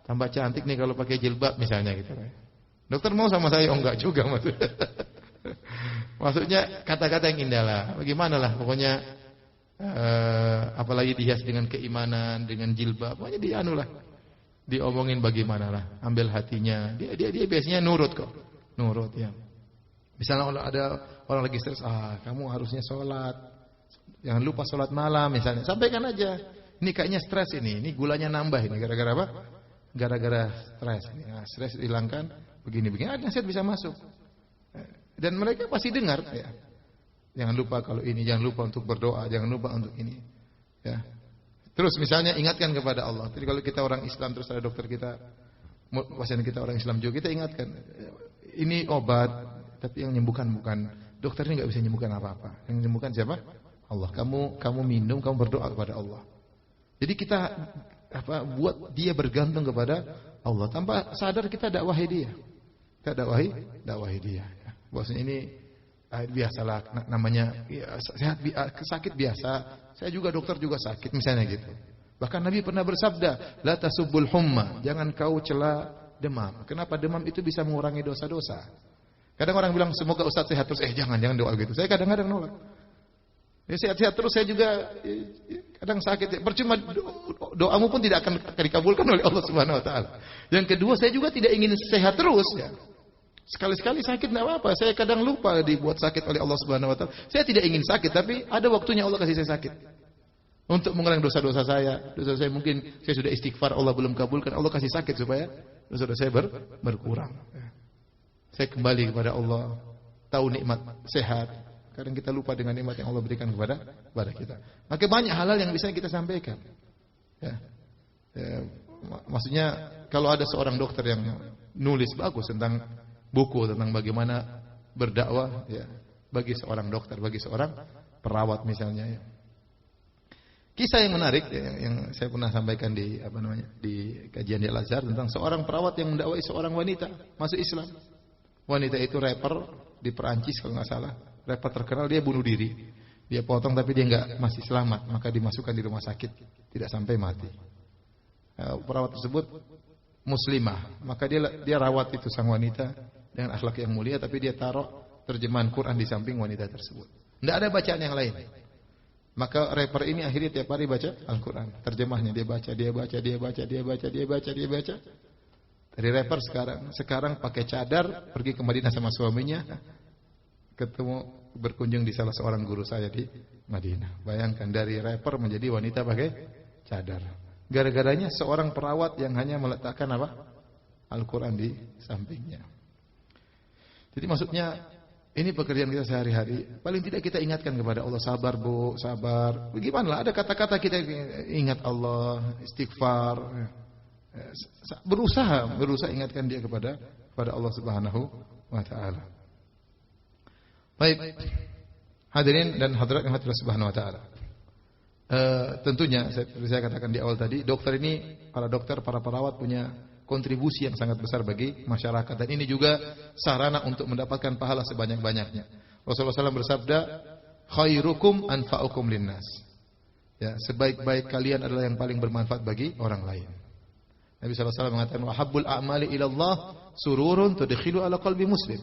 Tambah cantik nih kalau pakai jilbab misalnya gitu. Dokter mau sama saya? Oh enggak juga maksudnya. Maksudnya kata-kata yang indah lah. Bagaimana lah, pokoknya apalagi dihias dengan keimanan, dengan jilbab. Pokoknya dianulah. Diomongin bagaimana lah, ambil hatinya. Dia biasanya nurut kok. Nurut ya. Misalnya ada orang lagi stres, kamu harusnya sholat, jangan lupa sholat malam misalnya. Sampaikan aja, ini kayaknya stres ini gulanya nambah ini, gara-gara apa? Gara-gara stres. Nah, stres hilangkan, begini-begini, nasihat bisa masuk. Dan mereka pasti dengar. Ya. Jangan lupa kalau ini, jangan lupa untuk berdoa, jangan lupa untuk ini. Ya. Terus misalnya ingatkan kepada Allah. Jadi kalau kita orang Islam terus ada dokter kita, pasien kita orang Islam juga, kita ingatkan, ini obat. Tapi yang menyembuhkan bukan dokter, ini nggak bisa menyembuhkan apa-apa. Yang menyembuhkan siapa? Allah. Kamu minum, kamu berdoa kepada Allah. Jadi kita buat dia bergantung kepada Allah. Tanpa sadar kita dakwahi dia. Kita dakwahi dia. Bahwasanya ini biasalah namanya sehat, sakit biasa. Saya juga dokter juga sakit misalnya gitu. Bahkan Nabi pernah bersabda, la tasubbul humma, jangan kau cela demam. Kenapa? Demam itu bisa mengurangi dosa-dosa. Kadang orang bilang semoga Ustaz sehat terus, jangan doa gitu. Saya kadang-kadang nolak. Ya sehat-sehat terus, saya juga kadang sakit. Percuma doamu pun tidak akan dikabulkan oleh Allah Subhanahu wa taala. Yang kedua, saya juga tidak ingin sehat terus ya. Sekali-sekali sakit enggak apa-apa. Saya kadang lupa dibuat sakit oleh Allah Subhanahu wa taala. Saya tidak ingin sakit, tapi ada waktunya Allah kasih saya sakit. Untuk mengurangi dosa-dosa saya. Dosa saya mungkin saya sudah istighfar, Allah belum kabulkan, Allah kasih sakit supaya dosa-dosa saya berkurang. Saya kembali kepada Allah, tahu nikmat sehat. Kadang kita lupa dengan nikmat yang Allah berikan kepada kita. Maka banyak hal yang bisa kita sampaikan. Ya. Maksudnya kalau ada seorang dokter yang nulis bagus tentang buku tentang bagaimana berdakwah, ya, bagi seorang dokter, bagi seorang perawat misalnya. Ya. Kisah yang menarik yang saya pernah sampaikan di kajian di Al-Azhar tentang seorang perawat yang mendakwai seorang wanita masuk Islam. Wanita itu rapper di Perancis kalau nggak salah, rapper terkenal, dia bunuh diri. Dia potong tapi dia masih selamat, maka dimasukkan di rumah sakit, tidak sampai mati. Perawat tersebut muslimah, maka dia rawat itu sang wanita dengan akhlak yang mulia, tapi dia taruh terjemahan Quran di samping wanita tersebut. Tidak ada bacaan yang lain. Maka rapper ini akhirnya tiap hari baca Al-Quran. Terjemahnya dia baca. Dari rapper sekarang pakai cadar, pergi ke Madinah sama suaminya, ketemu berkunjung di salah seorang guru saya di Madinah. Bayangkan dari rapper menjadi wanita pakai cadar. Gara-garanya seorang perawat yang hanya meletakkan Al-Quran di sampingnya. Jadi maksudnya ini pekerjaan kita sehari-hari. Paling tidak kita ingatkan kepada Allah, sabar bu, sabar. Bagaimana? Ada kata-kata kita ingat Allah, istighfar. Berusaha ingatkan dia kepada Allah Subhanahu wa taala. Baik. Hadirin dan hadirat yang Allah Subhanahu wa taala. Tentunya saya katakan di awal tadi, dokter ini, para dokter, para perawat punya kontribusi yang sangat besar bagi masyarakat, dan ini juga sarana untuk mendapatkan pahala sebanyak-banyaknya. Rasulullah SAW bersabda, khairukum anfa'ukum linnas. Ya, sebaik-baik kalian adalah yang paling bermanfaat bagi orang lain. Nabi SAW mengatakan, wahabbul a'mali ilallah sururun tudkhilu ala qalbi muslim.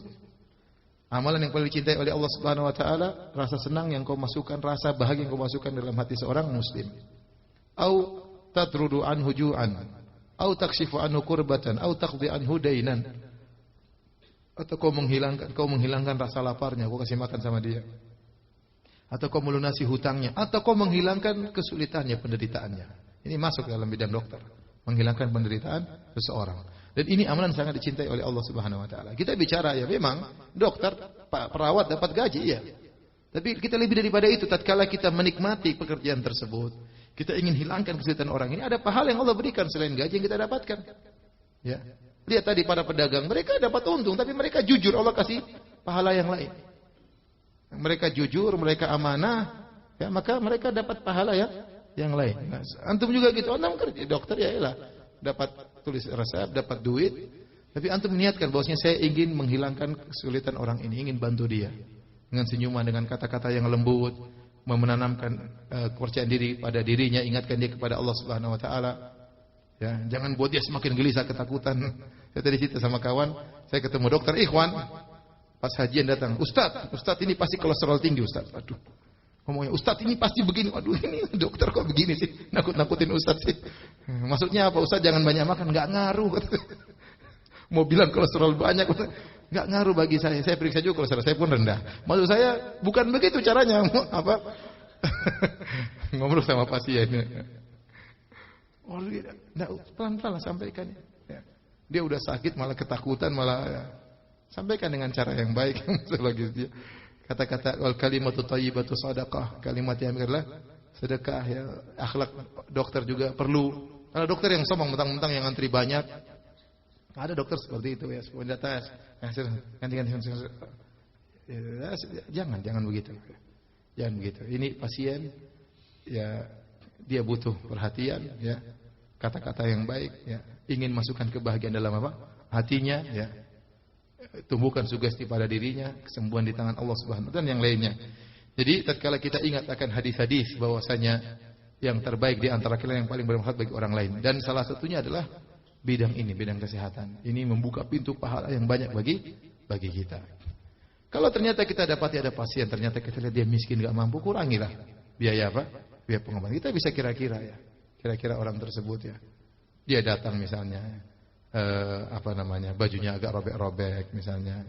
Amalan yang paling dicintai oleh Allah Subhanahu wa taala, rasa senang yang kau masukkan, rasa bahagia yang kau masukkan dalam hati seorang muslim. Au tatrudu anhu ju'an, au takshifu anhu kurbatan, au taqdi anhu dainan. Atau kau menghilangkan rasa laparnya, kau kasih makan sama dia. Atau kau melunasi hutangnya, atau kau menghilangkan kesulitannya, penderitaannya. Ini masuk dalam bidang dokter, menghilangkan penderitaan seseorang. Dan ini amalan sangat dicintai oleh Allah Subhanahu wa taala. Kita bicara ya memang dokter, perawat dapat gaji ya. Tapi kita lebih daripada itu, tatkala kita menikmati pekerjaan tersebut, kita ingin hilangkan kesulitan orang ini, ada pahala yang Allah berikan selain gaji yang kita dapatkan. Ya. Lihat tadi para pedagang, mereka dapat untung, tapi mereka jujur, Allah kasih pahala yang lain. Mereka jujur, mereka amanah, ya, maka mereka dapat pahala yang lain. Nah, antum juga gitu, antum kerja dokter ya elah, dapat tulis resep, dapat duit, tapi antum niatkan bahwasanya saya ingin menghilangkan kesulitan orang ini, ingin bantu dia dengan senyuman, dengan kata-kata yang lembut, menanamkan kepercayaan diri pada dirinya, ingatkan dia kepada Allah Subhanahu wa taala. Ya, jangan buat dia semakin gelisah, ketakutan. Saya tadi cerita sama kawan, saya ketemu dokter Ikhwan, pas hajian datang, Ustaz ini pasti kolesterol tinggi Ustaz. Aduh. Ngomongnya, Ustaz ini pasti begini. Aduh, ini dokter kok begini sih? Nakut-nakutin Ustaz sih. Maksudnya apa Ustaz? Jangan banyak makan, enggak ngaruh. Mau bilang kolesterol banyak, enggak ngaruh bagi saya. Saya periksa juga kolesterol saya pun rendah. Maksud saya bukan begitu caranya. Apa? Ngomong sama pasien. Oh, pelan-pelan sampaikan. Ya. Dia udah sakit malah ketakutan, malah ya. Sampaikan dengan cara yang baik. Dia kata-kata wal kalimatu thayyibatu shadaqah, kalimat yang adalah sedekah ya. Akhlak dokter juga perlu. Kalau dokter yang sombong mentang-mentang yang antri banyak, ada dokter seperti itu ya, sepuan atas. Ganti-ganti. Jangan begitu. Jangan begitu. Ini pasien ya, dia butuh perhatian ya. Kata-kata yang baik ya, ingin masukkan kebahagiaan dalam apa? Hatinya ya. Tumbuhkan sugesti pada dirinya, kesembuhan di tangan Allah Subhanahu wa taala dan yang lainnya. Jadi tatkala kita ingat akan hadis-hadis bahwasanya yang terbaik di antara kalian yang paling bermanfaat bagi orang lain, dan salah satunya adalah bidang ini, bidang kesehatan. Ini membuka pintu pahala yang banyak bagi kita. Kalau ternyata kita dapati ada pasien, ternyata kita lihat dia miskin, enggak mampu, kurangilah biaya apa? Biaya pengobatan. Kita bisa kira-kira ya. Kira-kira orang tersebut ya. Dia datang misalnya bajunya agak robek-robek misalnya,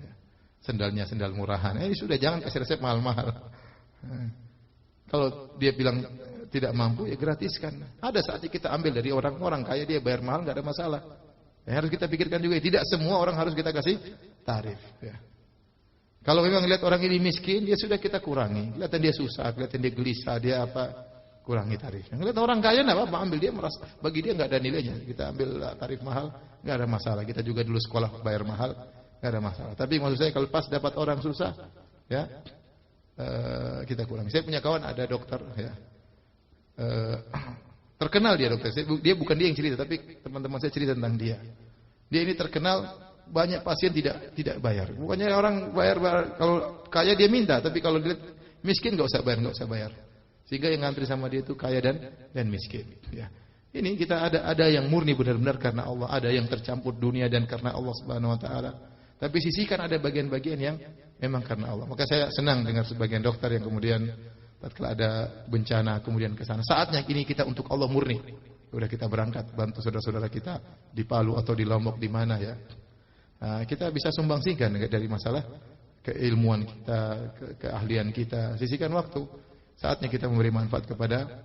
sendalnya sendal murahan, sudah jangan kasih resep mahal-mahal. Kalau dia bilang tidak mampu ya gratiskan. Ada saatnya kita ambil dari orang kaya, dia bayar mahal nggak ada masalah. Ya, harus kita pikirkan juga, tidak semua orang harus kita kasih tarif. Ya. Kalau memang lihat orang ini miskin, ya sudah kita kurangi. Kelihatan dia susah, kelihatan dia gelisah, dia apa, kurangi tarifnya. Lihat orang kaya nggak apa-apa, ambil dia merasa, bagi dia nggak ada nilainya. Kita ambil tarif mahal, nggak ada masalah. Kita juga dulu sekolah bayar mahal, nggak ada masalah. Tapi maksud saya kalau pas dapat orang susah, ya kita kurangi. Saya punya kawan ada dokter, ya. Terkenal dia dokter. Dia bukan dia yang cerita, tapi teman-teman saya cerita tentang dia. Dia ini terkenal, banyak pasien tidak bayar. Bukannya orang bayar kalau kaya dia minta, tapi kalau dia miskin nggak usah bayar. Sehingga yang ngantri sama dia itu kaya dan miskin. Ya. Ini kita ada yang murni benar-benar karena Allah, ada yang tercampur dunia dan karena Allah Subhanahu Wa Taala. Tapi sisihkan ada bagian-bagian yang memang karena Allah. Maka saya senang dengar sebagian dokter yang kemudian tatkala ada bencana kemudian ke sana. Saatnya ini kita untuk Allah murni. Sudah kita berangkat bantu saudara-saudara kita di Palu atau di Lombok di mana ya. Nah, kita bisa sumbangsihkan dari masalah keilmuan kita, keahlian kita. Sisihkan waktu. Saatnya kita memberi manfaat kepada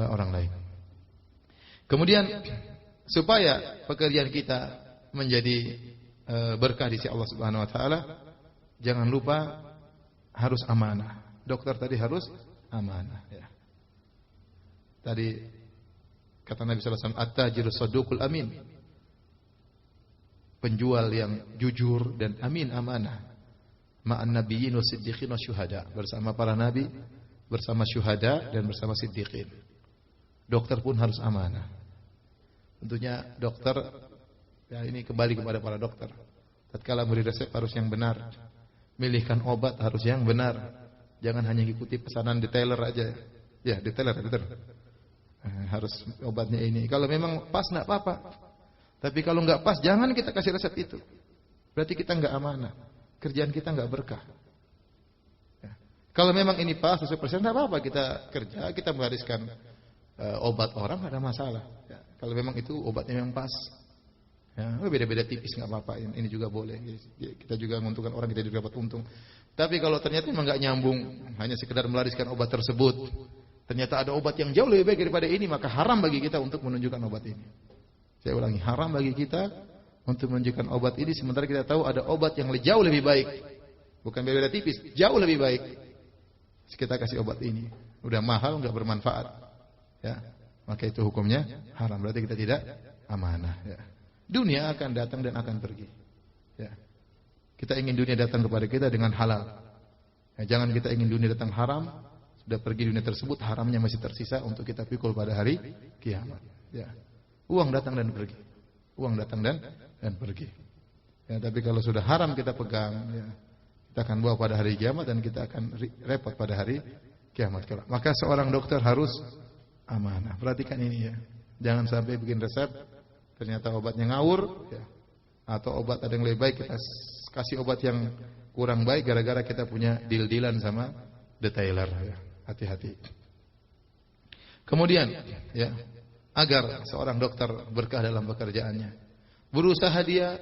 orang lain. Kemudian supaya pekerjaan kita menjadi berkah di sisi Allah Subhanahu Wa Taala, jangan lupa harus amanah. Dokter tadi harus amanah. Ya. Tadi kata Nabi Sallallahu Alaihi Wasallam, "At-tajiru saduqul amin." Penjual yang jujur dan amin, amanah. Ma'an nabiyyin wasiddiqin wasyuhada, bersama para nabi, bersama syuhada dan bersama siddiqin. Dokter pun harus amanah. Tentunya dokter, ya ini kembali kepada para dokter. Tatkala beri resep harus yang benar. Milihkan obat harus yang benar. Jangan hanya ikuti pesanan detailer aja. Ya, detailer. Harus obatnya ini. Kalau memang pas enggak apa-apa. Tapi kalau enggak pas, jangan kita kasih resep itu. Berarti kita enggak amanah. Kerjaan kita enggak berkah. Ya. Kalau memang ini pas sesuai persen, enggak apa-apa kita kerja, kita menggariskan obat orang enggak ada masalah. Ya. Kalau memang itu obatnya memang pas. Ya, beda-beda tipis enggak apa-apa. Ini juga boleh. Kita juga menguntungkan orang, kita juga dapat untung. Tapi kalau ternyata memang enggak nyambung, hanya sekedar melariskan obat tersebut, ternyata ada obat yang jauh lebih baik daripada ini, maka haram bagi kita untuk menunjukkan obat ini. Saya ulangi, haram bagi kita untuk menunjukkan obat ini sementara kita tahu ada obat yang jauh lebih baik. Bukan beda-beda tipis, jauh lebih baik. Kita kasih obat ini, udah mahal, enggak bermanfaat. Ya, maka itu hukumnya haram. Berarti kita tidak amanah. Ya. Dunia akan datang dan akan pergi. Ya. Kita ingin dunia datang kepada kita dengan halal. Ya, jangan kita ingin dunia datang haram, sudah pergi dunia tersebut, haramnya masih tersisa untuk kita pikul pada hari kiamat. Ya. Uang datang dan pergi. Uang datang dan pergi. Ya, tapi kalau sudah haram kita pegang, ya, kita akan bawa pada hari kiamat dan kita akan repot pada hari kiamat. Maka seorang dokter harus amanah. Perhatikan ini ya. Jangan sampai bikin resep ternyata obatnya ngawur, ya. Atau obat ada yang lebih baik, kita kasih obat yang kurang baik gara-gara kita punya deal-dealan sama detailer. Ya. Hati-hati. Kemudian, ya, agar seorang dokter berkah dalam pekerjaannya, berusaha dia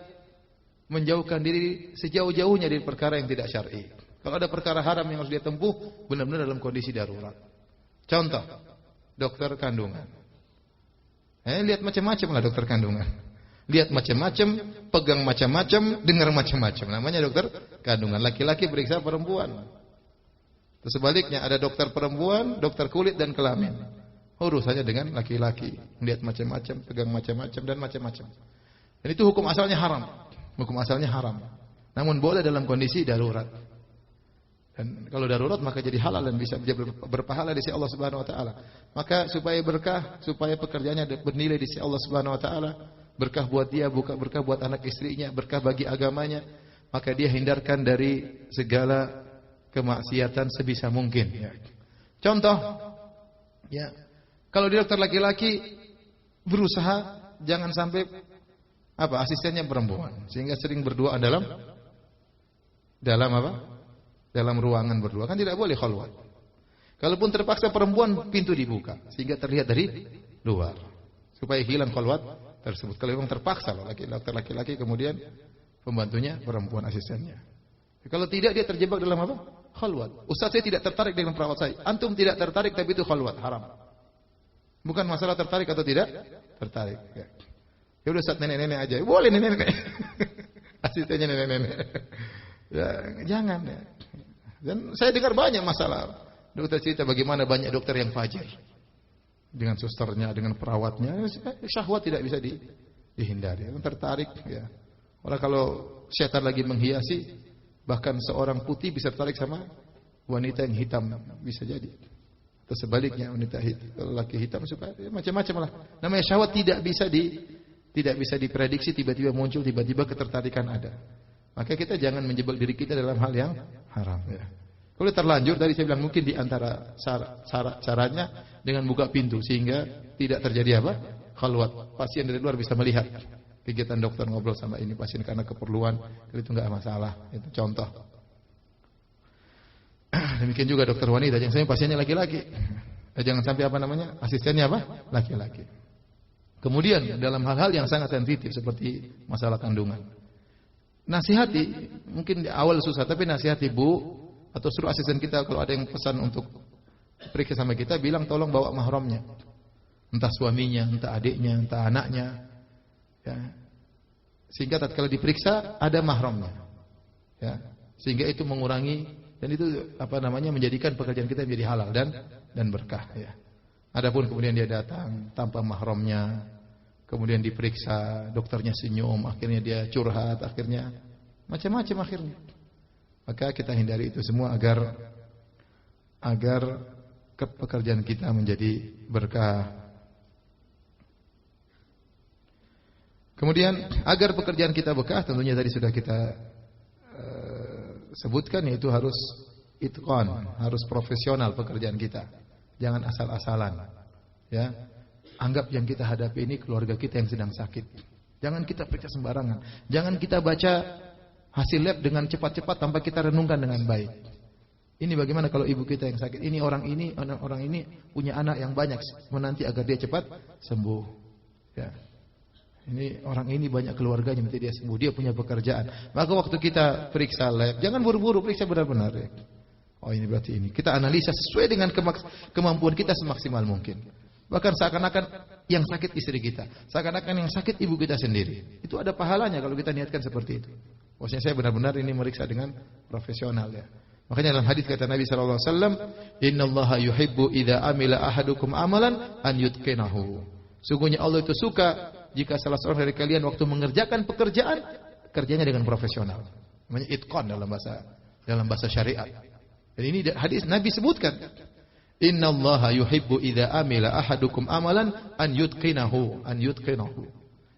menjauhkan diri sejauh-jauhnya dari perkara yang tidak syar'i. Kalau ada perkara haram yang harus dia tempuh, benar-benar dalam kondisi darurat. Contoh, dokter kandungan. Lihat macam-macam lah dokter kandungan. Lihat macam-macam, pegang macam-macam, dengar macam-macam. Namanya dokter kandungan. Laki-laki periksa perempuan. Terus sebaliknya ada dokter perempuan, dokter kulit dan kelamin. Urusannya dengan laki-laki. Lihat macam-macam, pegang macam-macam dan macam-macam. Dan itu hukum asalnya haram. Hukum asalnya haram. Namun boleh dalam kondisi darurat. Dan kalau darurat maka jadi halal dan bisa berpahala di sisi Allah Subhanahu wa taala. Maka supaya berkah, supaya pekerjaannya bernilai di sisi Allah Subhanahu wa taala, berkah buat dia, berkah buat anak istrinya, berkah bagi agamanya, maka dia hindarkan dari segala kemaksiatan sebisa mungkin, ya. Contoh, ya. Kalau dia dokter laki-laki berusaha jangan sampai asistennya perempuan, sehingga sering berduaan dalam apa? Dalam ruangan berdua, kan tidak boleh khalwat. Kalaupun terpaksa perempuan, pintu dibuka sehingga terlihat dari luar supaya hilang khalwat tersebut. Kalau memang terpaksa loh, dokter laki-laki kemudian pembantunya perempuan asistennya. Kalau tidak dia terjebak dalam apa? Khalwat. Ustaz saya tidak tertarik dengan perawat saya. Antum tidak tertarik tapi itu khalwat, haram. Bukan masalah tertarik atau tidak tertarik. Ya udah Ustaz nenek-nenek aja. Boleh nenek-nenek. Asistennya nenek-nenek. Ya, jangan ya. Dan saya dengar banyak masalah. Dokter cerita bagaimana banyak dokter yang fajir. Dengan susternya, dengan perawatnya. Syahwat tidak bisa dihindari. Tertarik ya. Orang kalau setan lagi menghiasi, bahkan seorang putih bisa tertarik sama wanita yang hitam. Bisa jadi. Atau sebaliknya wanita laki hitam suka macam-macam lah. Namanya syahwat tidak bisa diprediksi, tiba-tiba muncul, tiba-tiba ketertarikan ada. Maka kita jangan menjebak diri kita dalam hal yang haram ya. Kalau terlanjur tadi saya bilang mungkin di antara caranya dengan buka pintu sehingga tidak terjadi apa? Khalwat. Pasien dari luar bisa melihat kegiatan dokter ngobrol sama ini pasien karena keperluan, itu enggak masalah. Itu contoh. Demikian juga dokter wanita, jangan sampai pasiennya laki-laki. Jangan sampai asistennya laki-laki. Kemudian dalam hal-hal yang sangat sensitif seperti masalah kandungan. Nasihati, mungkin di awal susah, tapi nasihati bu, atau suruh asisten kita kalau ada yang pesan untuk periksa sama kita, bilang tolong bawa mahramnya. Entah suaminya, entah adiknya, entah anaknya. Ya. Sehingga tatkala diperiksa ada mahramnya. Ya. Sehingga itu mengurangi dan itu menjadikan pekerjaan kita menjadi halal dan berkah ya. Adapun kemudian dia datang tanpa mahramnya, kemudian diperiksa, dokternya senyum, akhirnya dia curhat, akhirnya macam-macam akhirnya. Maka kita hindari itu semua agar pekerjaan kita menjadi berkah. Kemudian agar pekerjaan kita berkah, tentunya tadi sudah kita sebutkan, yaitu harus itqan, harus profesional pekerjaan kita. Jangan asal-asalan. Ya. Anggap yang kita hadapi ini keluarga kita yang sedang sakit. Jangan kita periksa sembarangan. Jangan kita baca hasil lab dengan cepat-cepat tanpa kita renungkan dengan baik. Ini bagaimana kalau ibu kita yang sakit? Ini orang ini punya anak yang banyak, menanti agar dia cepat sembuh. Ya. Ini orang ini banyak keluarganya, nanti dia sembuh, dia punya pekerjaan. Maka waktu kita periksa lab, jangan buru-buru, periksa benar-benar. Ya. Oh ini berarti ini. Kita analisa sesuai dengan kemampuan kita semaksimal mungkin. Bahkan seakan-akan yang sakit istri kita, seakan-akan yang sakit ibu kita sendiri. Itu ada pahalanya kalau kita niatkan seperti itu. Maksudnya saya benar-benar ini meriksa dengan profesional ya. Makanya dalam hadis kata Nabi sallallahu alaihi wasallam, "Innallaha yuhibbu idza amila ahadukum amalan an yutqinahu." Sungguhnya Allah itu suka jika salah seorang dari kalian waktu mengerjakan pekerjaan, kerjanya dengan profesional. Namanya itqan dalam bahasa syariat. Dan ini hadis Nabi sebutkan. Innallaha yuhibbu idza amila ahadukum amalan an yutqinahu.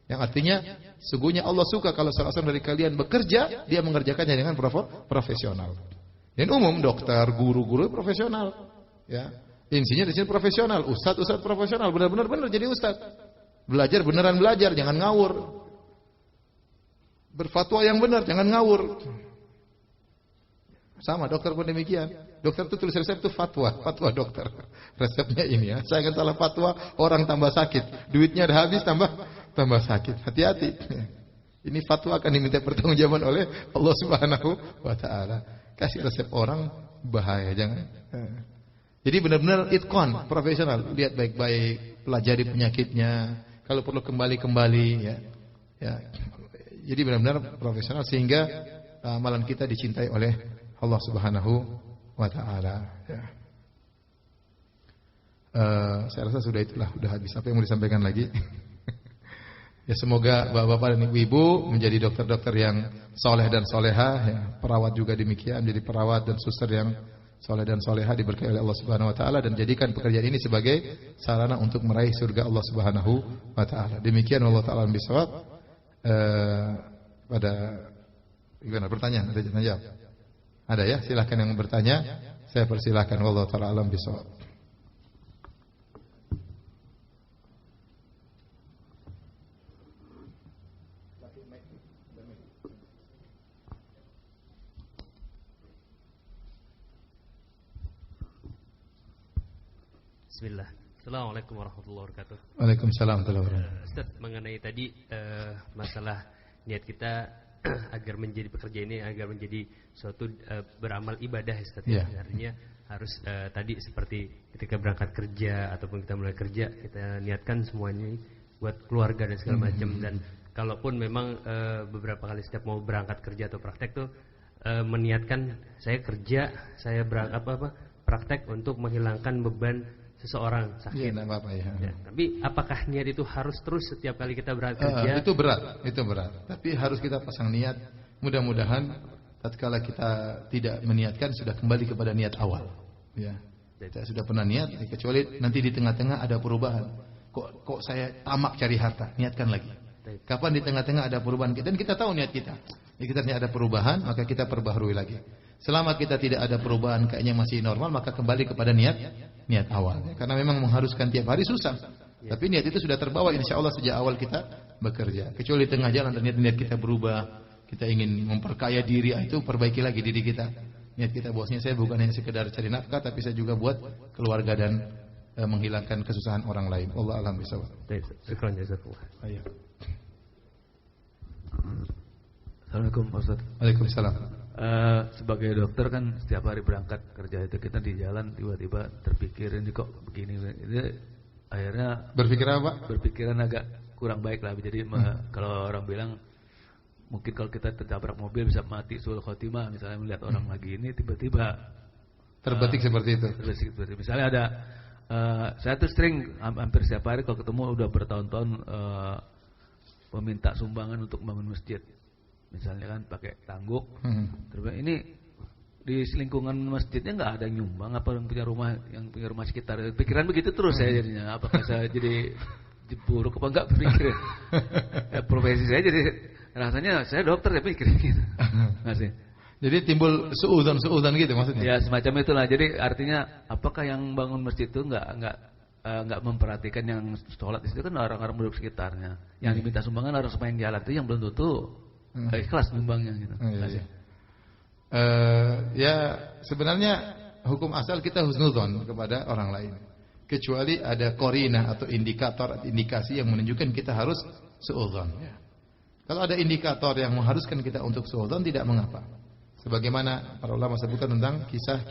Yang artinya sungguhnya Allah suka kalau salah seorang dari kalian bekerja, dia mengerjakannya dengan profesional. Dan umum dokter, guru-guru profesional, ya. Insinyur di sini profesional, ustaz profesional, benar-benar jadi ustaz. Belajar beneran belajar, jangan ngawur. Berfatwa yang benar, jangan ngawur. Sama dokter pun demikian. Dokter itu tulis resep itu fatwa dokter. Resepnya ini ya. Saya akan salah fatwa, orang tambah sakit. Duitnya udah habis tambah sakit. Hati-hati. Ini fatwa akan diminta pertanggungjawaban oleh Allah Subhanahu wa taala. Kasih resep orang bahaya, jangan. Jadi benar-benar itqan, profesional. Lihat baik-baik, pelajari penyakitnya. Kalau perlu kembali ya. Ya. Jadi benar-benar profesional sehingga amalan kita dicintai oleh Allah Subhanahu wa taala ya. Saya rasa sudah habis. Apa yang mau disampaikan lagi? Ya semoga bapak-bapak dan ibu-ibu menjadi dokter-dokter yang soleh dan soleha ya. Perawat juga demikian, jadi perawat dan suster yang soleh dan soleha diberkahi oleh Allah Subhanahu wa taala dan jadikan pekerjaan ini sebagai sarana untuk meraih surga Allah Subhanahu wa taala. Demikian Allah taala bisawab. Pada gimana pertanyaan? Ada tanya jawab? Ada ya? Silakan yang bertanya. Saya persilahkan. Wallahu taala alam bisawab. Bismillah. Assalamualaikum warahmatullahi wabarakatuh. Waalaikumsalam warahmatullahi wabarakatuh. Ustaz, mengenai tadi masalah niat kita agar menjadi pekerja ini agar menjadi suatu beramal ibadah Ustaz. Yeah. Artinya harus tadi seperti ketika berangkat kerja ataupun kita mulai kerja kita niatkan semuanya buat keluarga dan segala macam. Dan kalaupun memang beberapa kali setiap mau berangkat kerja atau praktek tuh meniatkan saya kerja, saya praktek untuk menghilangkan beban seseorang sakit. Iya, apa-apa ya. Tapi apakah niat itu harus terus setiap kali kita berangkat kerja? Itu berat. Tapi harus kita pasang niat. Mudah-mudahan tatkala kita tidak meniatkan sudah kembali kepada niat awal. Ya. Kita sudah pernah niat, kecuali nanti di tengah-tengah ada perubahan. Kok saya tamak cari harta? Niatkan lagi. Kapan di tengah-tengah ada perubahan dan kita tahu niat kita. Jika kita ada perubahan, maka kita perbaharui lagi. Selama kita tidak ada perubahan, kayaknya masih normal, maka kembali kepada niat awal. Karena memang mengharuskan tiap hari susah. Tapi niat itu sudah terbawa insya Allah sejak awal kita bekerja. Kecuali di tengah jalan niat kita berubah, kita ingin memperkaya diri, itu perbaiki lagi diri kita. Niat kita bahwasanya saya bukan hanya sekedar cari nafkah, tapi saya juga buat keluarga dan menghilangkan kesusahan orang lain. Allah alam bisawab. Syukran jazakallah. Ayo. Assalamualaikum Pak Ustaz. Waalaikumsalam. Sebagai dokter kan setiap hari berangkat kerja itu kita di jalan tiba-tiba terpikir ini kok begini. Jadi akhirnya berpikir apa? Berpikiran agak kurang baik lah. Jadi kalau orang bilang mungkin kalau kita tertabrak mobil bisa mati suul khotimah, misalnya melihat orang lagi ini tiba-tiba terbetik seperti itu. Terbetik seperti misalnya ada saya tuh sering hampir setiap hari kalau ketemu udah bertahun-tahun meminta sumbangan untuk membangun masjid. Misalnya kan pakai tangguk. Terus ini di lingkungan masjidnya nggak ada yang nyumbang apa yang punya rumah sekitar. Pikiran begitu terus saya jadinya. Apakah saya jadi buruk apa enggak berpikir? Profesi saya jadi rasanya saya dokter ya pikir gitu. Masih. Jadi timbul suudzon gitu maksudnya. Ya semacam itulah. Jadi artinya apakah yang bangun masjid itu nggak memperhatikan yang sholat di situ kan orang-orang penduduk sekitarnya. Yang diminta sumbangan orang sepanjang jalan itu yang belum tentu ikhlas nyumbangnya gitu. Ya sebenarnya hukum asal kita husnudzon kepada orang lain. Kecuali ada qarinah atau indikasi yang menunjukkan kita harus suudzon. Ya. Kalau ada indikator yang mengharuskan kita untuk suudzon tidak mengapa. Sebagaimana para ulama sebutkan tentang kisah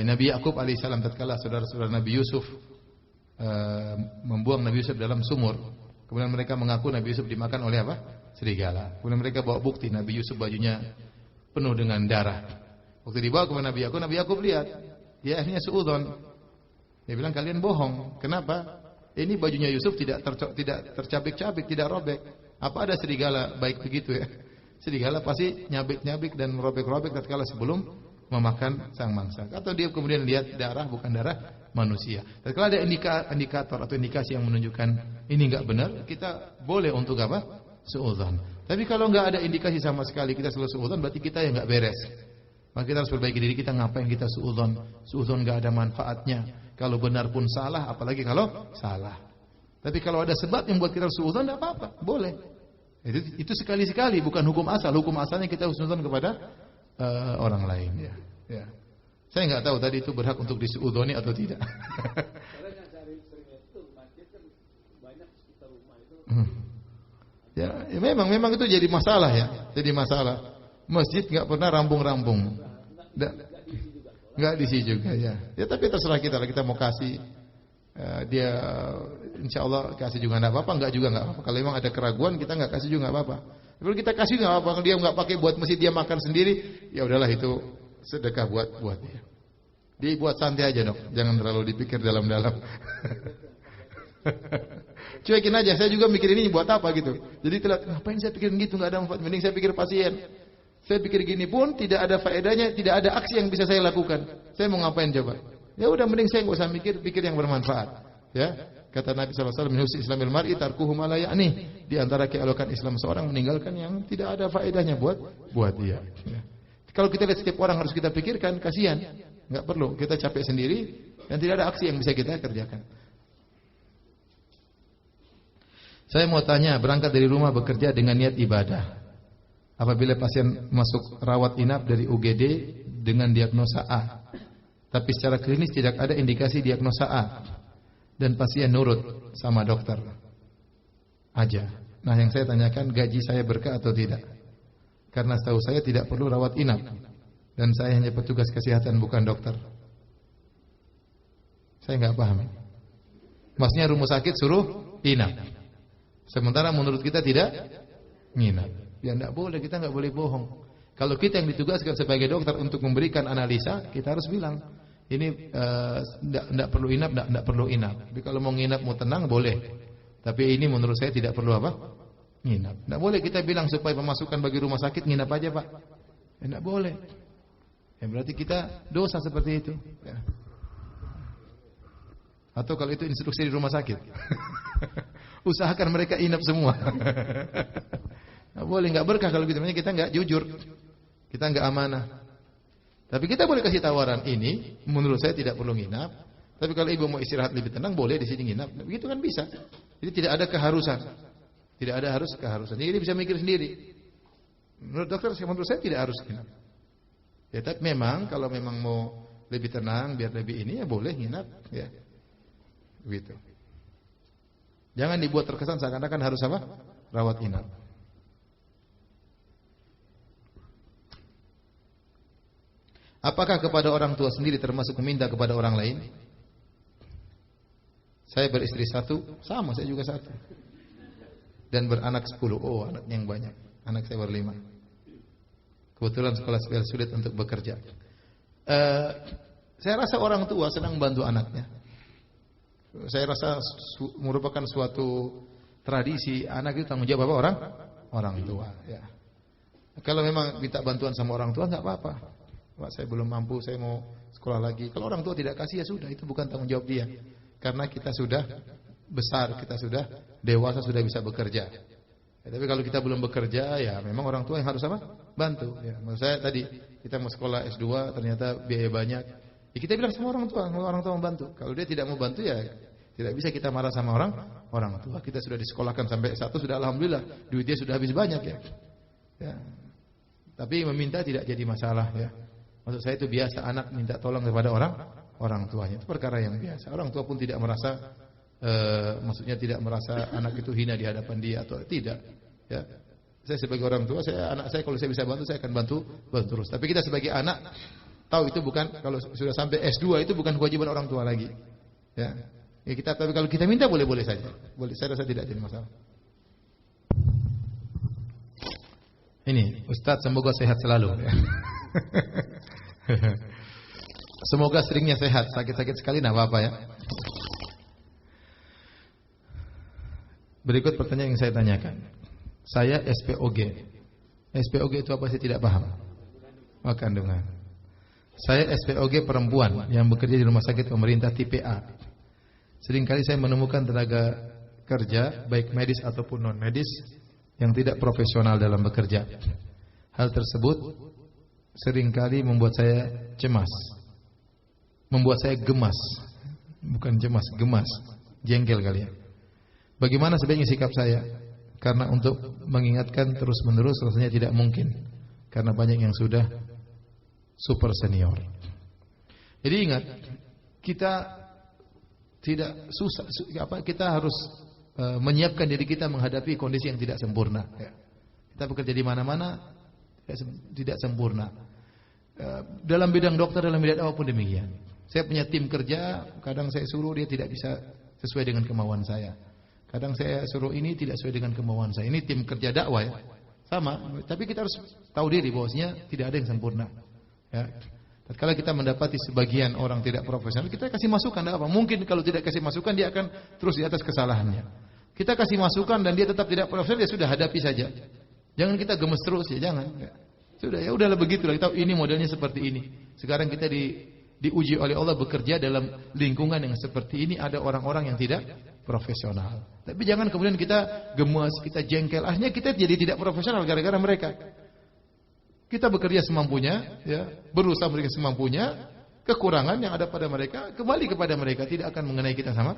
Nabi Yakub alaihissalam tatkala saudara-saudara Nabi Yusuf membuang Nabi Yusuf dalam sumur. Kemudian mereka mengaku Nabi Yusuf dimakan oleh apa? Serigala. Kemudian mereka bawa bukti Nabi Yusuf bajunya penuh dengan darah. Waktu dibawa ke Nabi Yakub lihat, dia akhirnya suudzon. Dia bilang kalian bohong. Kenapa? Ini bajunya Yusuf tidak tercabik-cabik, tidak robek. Apa ada serigala baik begitu ya? Serigala pasti nyabik-nyabik dan merobek-robek tatkala sebelum memakan sang mangsa. Atau dia kemudian lihat darah bukan darah manusia. Tatkala ada indikator atau indikasi yang menunjukkan ini enggak benar, kita boleh untuk apa? Suudzon. Tapi kalau enggak ada indikasi sama sekali kita selalu suudzon, berarti kita yang enggak beres. Maka kita harus perbaiki diri kita, ngapain kita suudzon? Suudzon enggak ada manfaatnya. Kalau benar pun salah, apalagi kalau salah. Tapi kalau ada sebab yang buat kita suudzon, enggak apa-apa, boleh. Itu sekali-sekali, bukan hukum asal. Hukum asalnya kita suudzon kepada orang lain. Ya. Saya enggak tahu tadi itu berhak untuk disuudzoni atau tidak. Ya, memang itu jadi masalah ya. Jadi masalah. Masjid enggak pernah rampung-rampung. Enggak diisi juga ya. Ya tapi terserah kita mau kasih dia insyaallah kasih juga enggak apa-apa, enggak juga enggak apa-apa. Kalau memang ada keraguan kita enggak kasih juga enggak apa-apa. Kalau kita kasih enggak apa-apa, kalau dia enggak pakai buat masjid dia makan sendiri, ya udahlah itu sedekah buat dia. Dia buat santai aja dong, jangan terlalu dipikir dalam-dalam. Cuekin aja, saya juga mikir ini buat apa gitu. Jadi ngapain saya pikirin gitu, enggak ada manfaat. Mending saya pikir pasien. Saya pikir gini pun tidak ada faedahnya, tidak ada aksi yang bisa saya lakukan. Saya mau ngapain coba? Ya udah mending saya enggak usah pikir yang bermanfaat. Ya. Kata Nabi sallallahu alaihi wasallam, "Min husni islamil mar'i tarkuhu ma la ya'ni." Di antara keelokan Islam seorang meninggalkan yang tidak ada faedahnya buat dia. Ya. Kalau kita lihat setiap orang harus kita pikirkan, kasihan. Enggak perlu, kita capek sendiri dan tidak ada aksi yang bisa kita kerjakan. Saya mau tanya, berangkat dari rumah bekerja dengan niat ibadah. Apabila pasien masuk rawat inap dari UGD dengan diagnosa A, tapi secara klinis tidak ada indikasi diagnosa A, dan pasien nurut sama dokter aja. Nah yang saya tanyakan, gaji saya berkah atau tidak? Karena setahu saya tidak perlu rawat inap. Dan saya hanya petugas kesehatan bukan dokter. Saya nggak paham. Maksudnya rumah sakit suruh inap. Sementara menurut kita tidak nginap. Ya nggak boleh, kita nggak boleh bohong. Kalau kita yang ditugaskan sebagai dokter untuk memberikan analisa, kita harus bilang ini nggak perlu inap, nggak perlu inap. Tapi kalau mau nginap mau tenang boleh. Tapi ini menurut saya tidak perlu apa? Nginap. Nggak boleh kita bilang supaya pemasukan bagi rumah sakit nginap aja pak. Ya, nggak boleh. Ya berarti kita dosa seperti itu. Ya. Atau kalau itu instruksi di rumah sakit, usahakan mereka inap semua. Nggak boleh, nggak berkah kalau gitu. Kita nggak jujur, kita nggak amanah. Tapi kita boleh kasih tawaran ini. Menurut saya tidak perlu nginap. Tapi kalau ibu mau istirahat lebih tenang, boleh di sini nginap. Begitu kan bisa. Jadi tidak ada keharusan. Tidak ada keharusan. Jadi dia bisa mikir sendiri. Menurut dokter, menurut saya tidak harus nginap. Ya, tapi memang kalau memang mau lebih tenang, biar lebih ini ya boleh nginap. Ya, begitu. Jangan dibuat terkesan seakan-akan harus apa? Rawat inap. Apakah kepada orang tua sendiri termasuk meminta kepada orang lain? Saya beristri 1, sama saya juga 1. Dan beranak 10. Oh, anaknya yang banyak. Anak saya baru 5. Kebetulan sekolah sulit untuk bekerja. Saya rasa orang tua senang bantu anaknya. Saya rasa merupakan suatu tradisi anak itu tanggung jawab apa? Orang tua. Ya. Kalau memang minta bantuan sama orang tua nggak apa-apa. Pak, saya belum mampu, saya mau sekolah lagi. Kalau orang tua tidak kasih ya sudah, itu bukan tanggung jawab dia. Karena kita sudah besar, kita sudah dewasa, sudah bisa bekerja. Ya, tapi kalau kita belum bekerja, ya memang orang tua yang harus apa? Bantu. Ya, maksud saya tadi kita mau sekolah S2, ternyata biaya banyak. Ya, kita bilang sama orang tua mau bantu. Kalau dia tidak mau bantu ya tidak bisa kita marah sama orang tua. Kita sudah disekolahkan sampai S1 sudah alhamdulillah, duitnya sudah habis banyak ya. Ya. Tapi meminta tidak jadi masalah ya. Maksud saya itu biasa anak minta tolong kepada orang tuanya. Itu perkara yang biasa. Orang tua pun tidak merasa maksudnya tidak merasa anak itu hina di hadapan dia atau tidak. Ya. Saya sebagai orang tua, anak saya kalau saya bisa bantu saya akan bantu terus. Tapi kita sebagai anak tahu itu bukan, kalau sudah sampai S2 itu bukan kewajiban orang tua lagi. Ya. Ya tapi kalau kita minta boleh-boleh saja. Boleh, saya rasa tidak jadi masalah. Ini Ustadz semoga sehat selalu. Semoga seringnya sehat, sakit-sakit sekali enggak apa-apa ya. Berikut pertanyaan yang saya tanyakan. Saya SPOG. SPOG itu apa saya tidak paham. Oh, kandungan. Saya SPOG perempuan yang bekerja di rumah sakit pemerintah tipe A. Seringkali saya menemukan tenaga kerja baik medis ataupun non medis yang tidak profesional dalam bekerja. Hal tersebut seringkali membuat saya cemas, membuat saya gemas, bukan cemas, gemas, jengkel kali ya. Bagaimana sebaiknya sikap saya? Karena untuk mengingatkan terus-menerus rasanya tidak mungkin, karena banyak yang sudah super senior. Jadi ingat, kita tidak susah, kita harus menyiapkan diri kita menghadapi kondisi yang tidak sempurna. Kita bekerja di mana-mana tidak sempurna. Dalam bidang dokter, dalam bidang apapun demikian. Saya punya tim kerja, kadang saya suruh dia tidak bisa sesuai dengan kemauan saya. Kadang saya suruh ini tidak sesuai dengan kemauan saya. Ini tim kerja dakwah ya. Sama, tapi kita harus tahu diri bahwasanya tidak ada yang sempurna. Ya. Tatkala kita mendapati sebagian orang tidak profesional, kita kasih masukan, tidak apa. Mungkin kalau tidak kasih masukan dia akan terus di atas kesalahannya. Kita kasih masukan dan dia tetap tidak profesional, ya sudah hadapi saja. Jangan kita gemes terus ya, jangan. Ya. Sudah ya udahlah begitulah, kita tahu ini modelnya seperti ini. Sekarang kita diuji oleh Allah bekerja dalam lingkungan yang seperti ini, ada orang-orang yang tidak profesional. Tapi jangan kemudian kita gemes, kita jengkel, akhirnya kita jadi tidak profesional gara-gara mereka. Kita bekerja semampunya, ya, berusaha mereka semampunya, kekurangan yang ada pada mereka kembali kepada mereka, tidak akan mengenai kita sama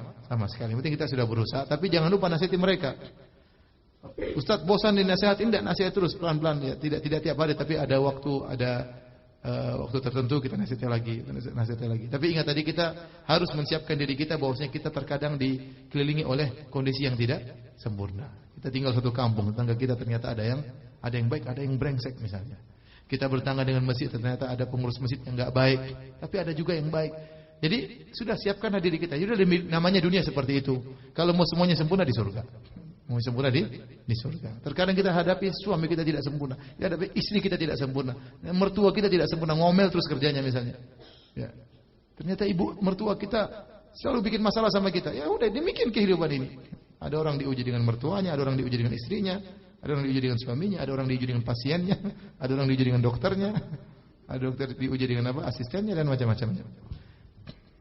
sekali. Yang penting kita sudah berusaha, tapi jangan lupa nasihati mereka. Ustaz bosan dinasihatin, tidak nasihat terus pelan-pelan ya, tidak tiap hari, tapi ada waktu tertentu kita nasihati lagi. Tapi ingat tadi kita harus menyiapkan diri kita bahwasanya kita terkadang dikelilingi oleh kondisi yang tidak sempurna. Kita tinggal satu kampung, tetangga kita ternyata ada yang Ada yang baik, ada yang brengsek misalnya. Kita bertangga dengan masjid, ternyata ada pengurus masjid yang enggak baik, tapi ada juga yang baik. Jadi sudah siapkanlah diri kita. Jadi namanya dunia seperti itu. Kalau mau semuanya sempurna di surga. Mau sempurna di surga. Terkadang kita hadapi suami kita tidak sempurna, kita hadapi istri kita tidak sempurna, mertua kita tidak sempurna, ngomel terus kerjanya misalnya. Ya. Ternyata ibu mertua kita selalu bikin masalah sama kita. Ya udah, demikian kehidupan ini. Ada orang diuji dengan mertuanya, ada orang diuji dengan istrinya, ada orang diuji dengan suaminya, ada orang diuji dengan pasiennya, ada orang diuji dengan dokternya, ada dokter diuji dengan apa? Asistennya dan macam-macamnya.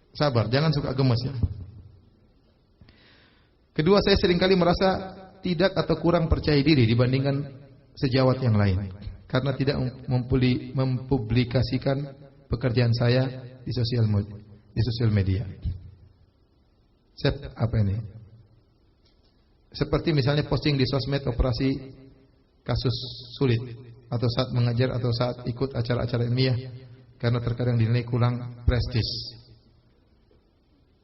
Sabar, jangan suka gemes ya. Kedua, saya seringkali merasa tidak atau kurang percaya diri dibandingkan sejawat yang lain karena tidak mempublikasikan pekerjaan saya di sosial media. Apa ini? Seperti misalnya posting di sosmed operasi kasus sulit atau saat mengajar atau saat ikut acara-acara ilmiah karena terkadang dinilai kurang prestis.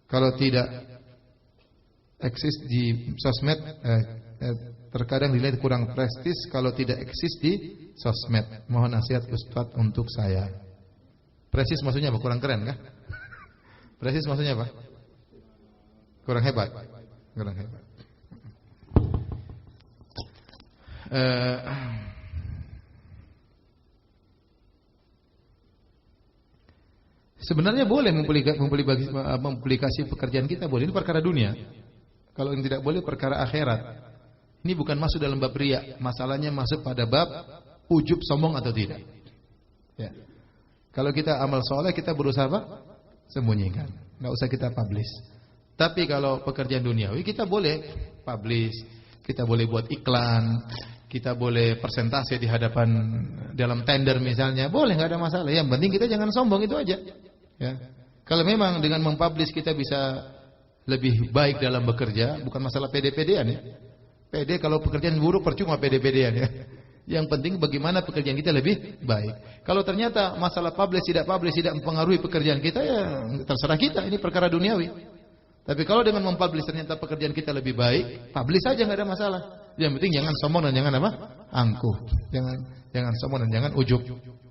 Kalau tidak eksis di sosmed, terkadang dinilai kurang prestis kalau tidak eksis di sosmed. Mohon nasihat Ustaz untuk saya. Prestis maksudnya apa? Kurang keren kah? Prestis maksudnya apa? Kurang hebat. Kurang hebat. Sebenarnya boleh mempublikasi pekerjaan kita, boleh. Ini perkara dunia. Kalau yang tidak boleh perkara akhirat. Ini bukan masuk dalam bab riya. Masalahnya masuk pada bab ujub, sombong atau tidak. Ya. Kalau kita amal soleh, kita berusaha apa? Sembunyikan. Nggak usah kita publish. Tapi kalau pekerjaan duniawi, kita boleh publish. Kita boleh buat iklan. Kita boleh persentase di hadapan dalam tender misalnya. Boleh, nggak ada masalah. Yang penting kita jangan sombong, itu aja. Ya. Kalau memang dengan mempublish kita bisa lebih baik dalam bekerja, bukan masalah pede-pedean ya. Pede kalau pekerjaan buruk percuma pede-pedean ya. Yang penting bagaimana pekerjaan kita lebih baik. Kalau ternyata masalah publish tidak mempengaruhi pekerjaan kita, ya terserah kita, ini perkara duniawi. Tapi kalau dengan mempublish ternyata pekerjaan kita lebih baik, publish saja, nggak ada masalah. Yang penting jangan sombong dan jangan apa? Angkuh. Jangan sombong dan jangan ujub.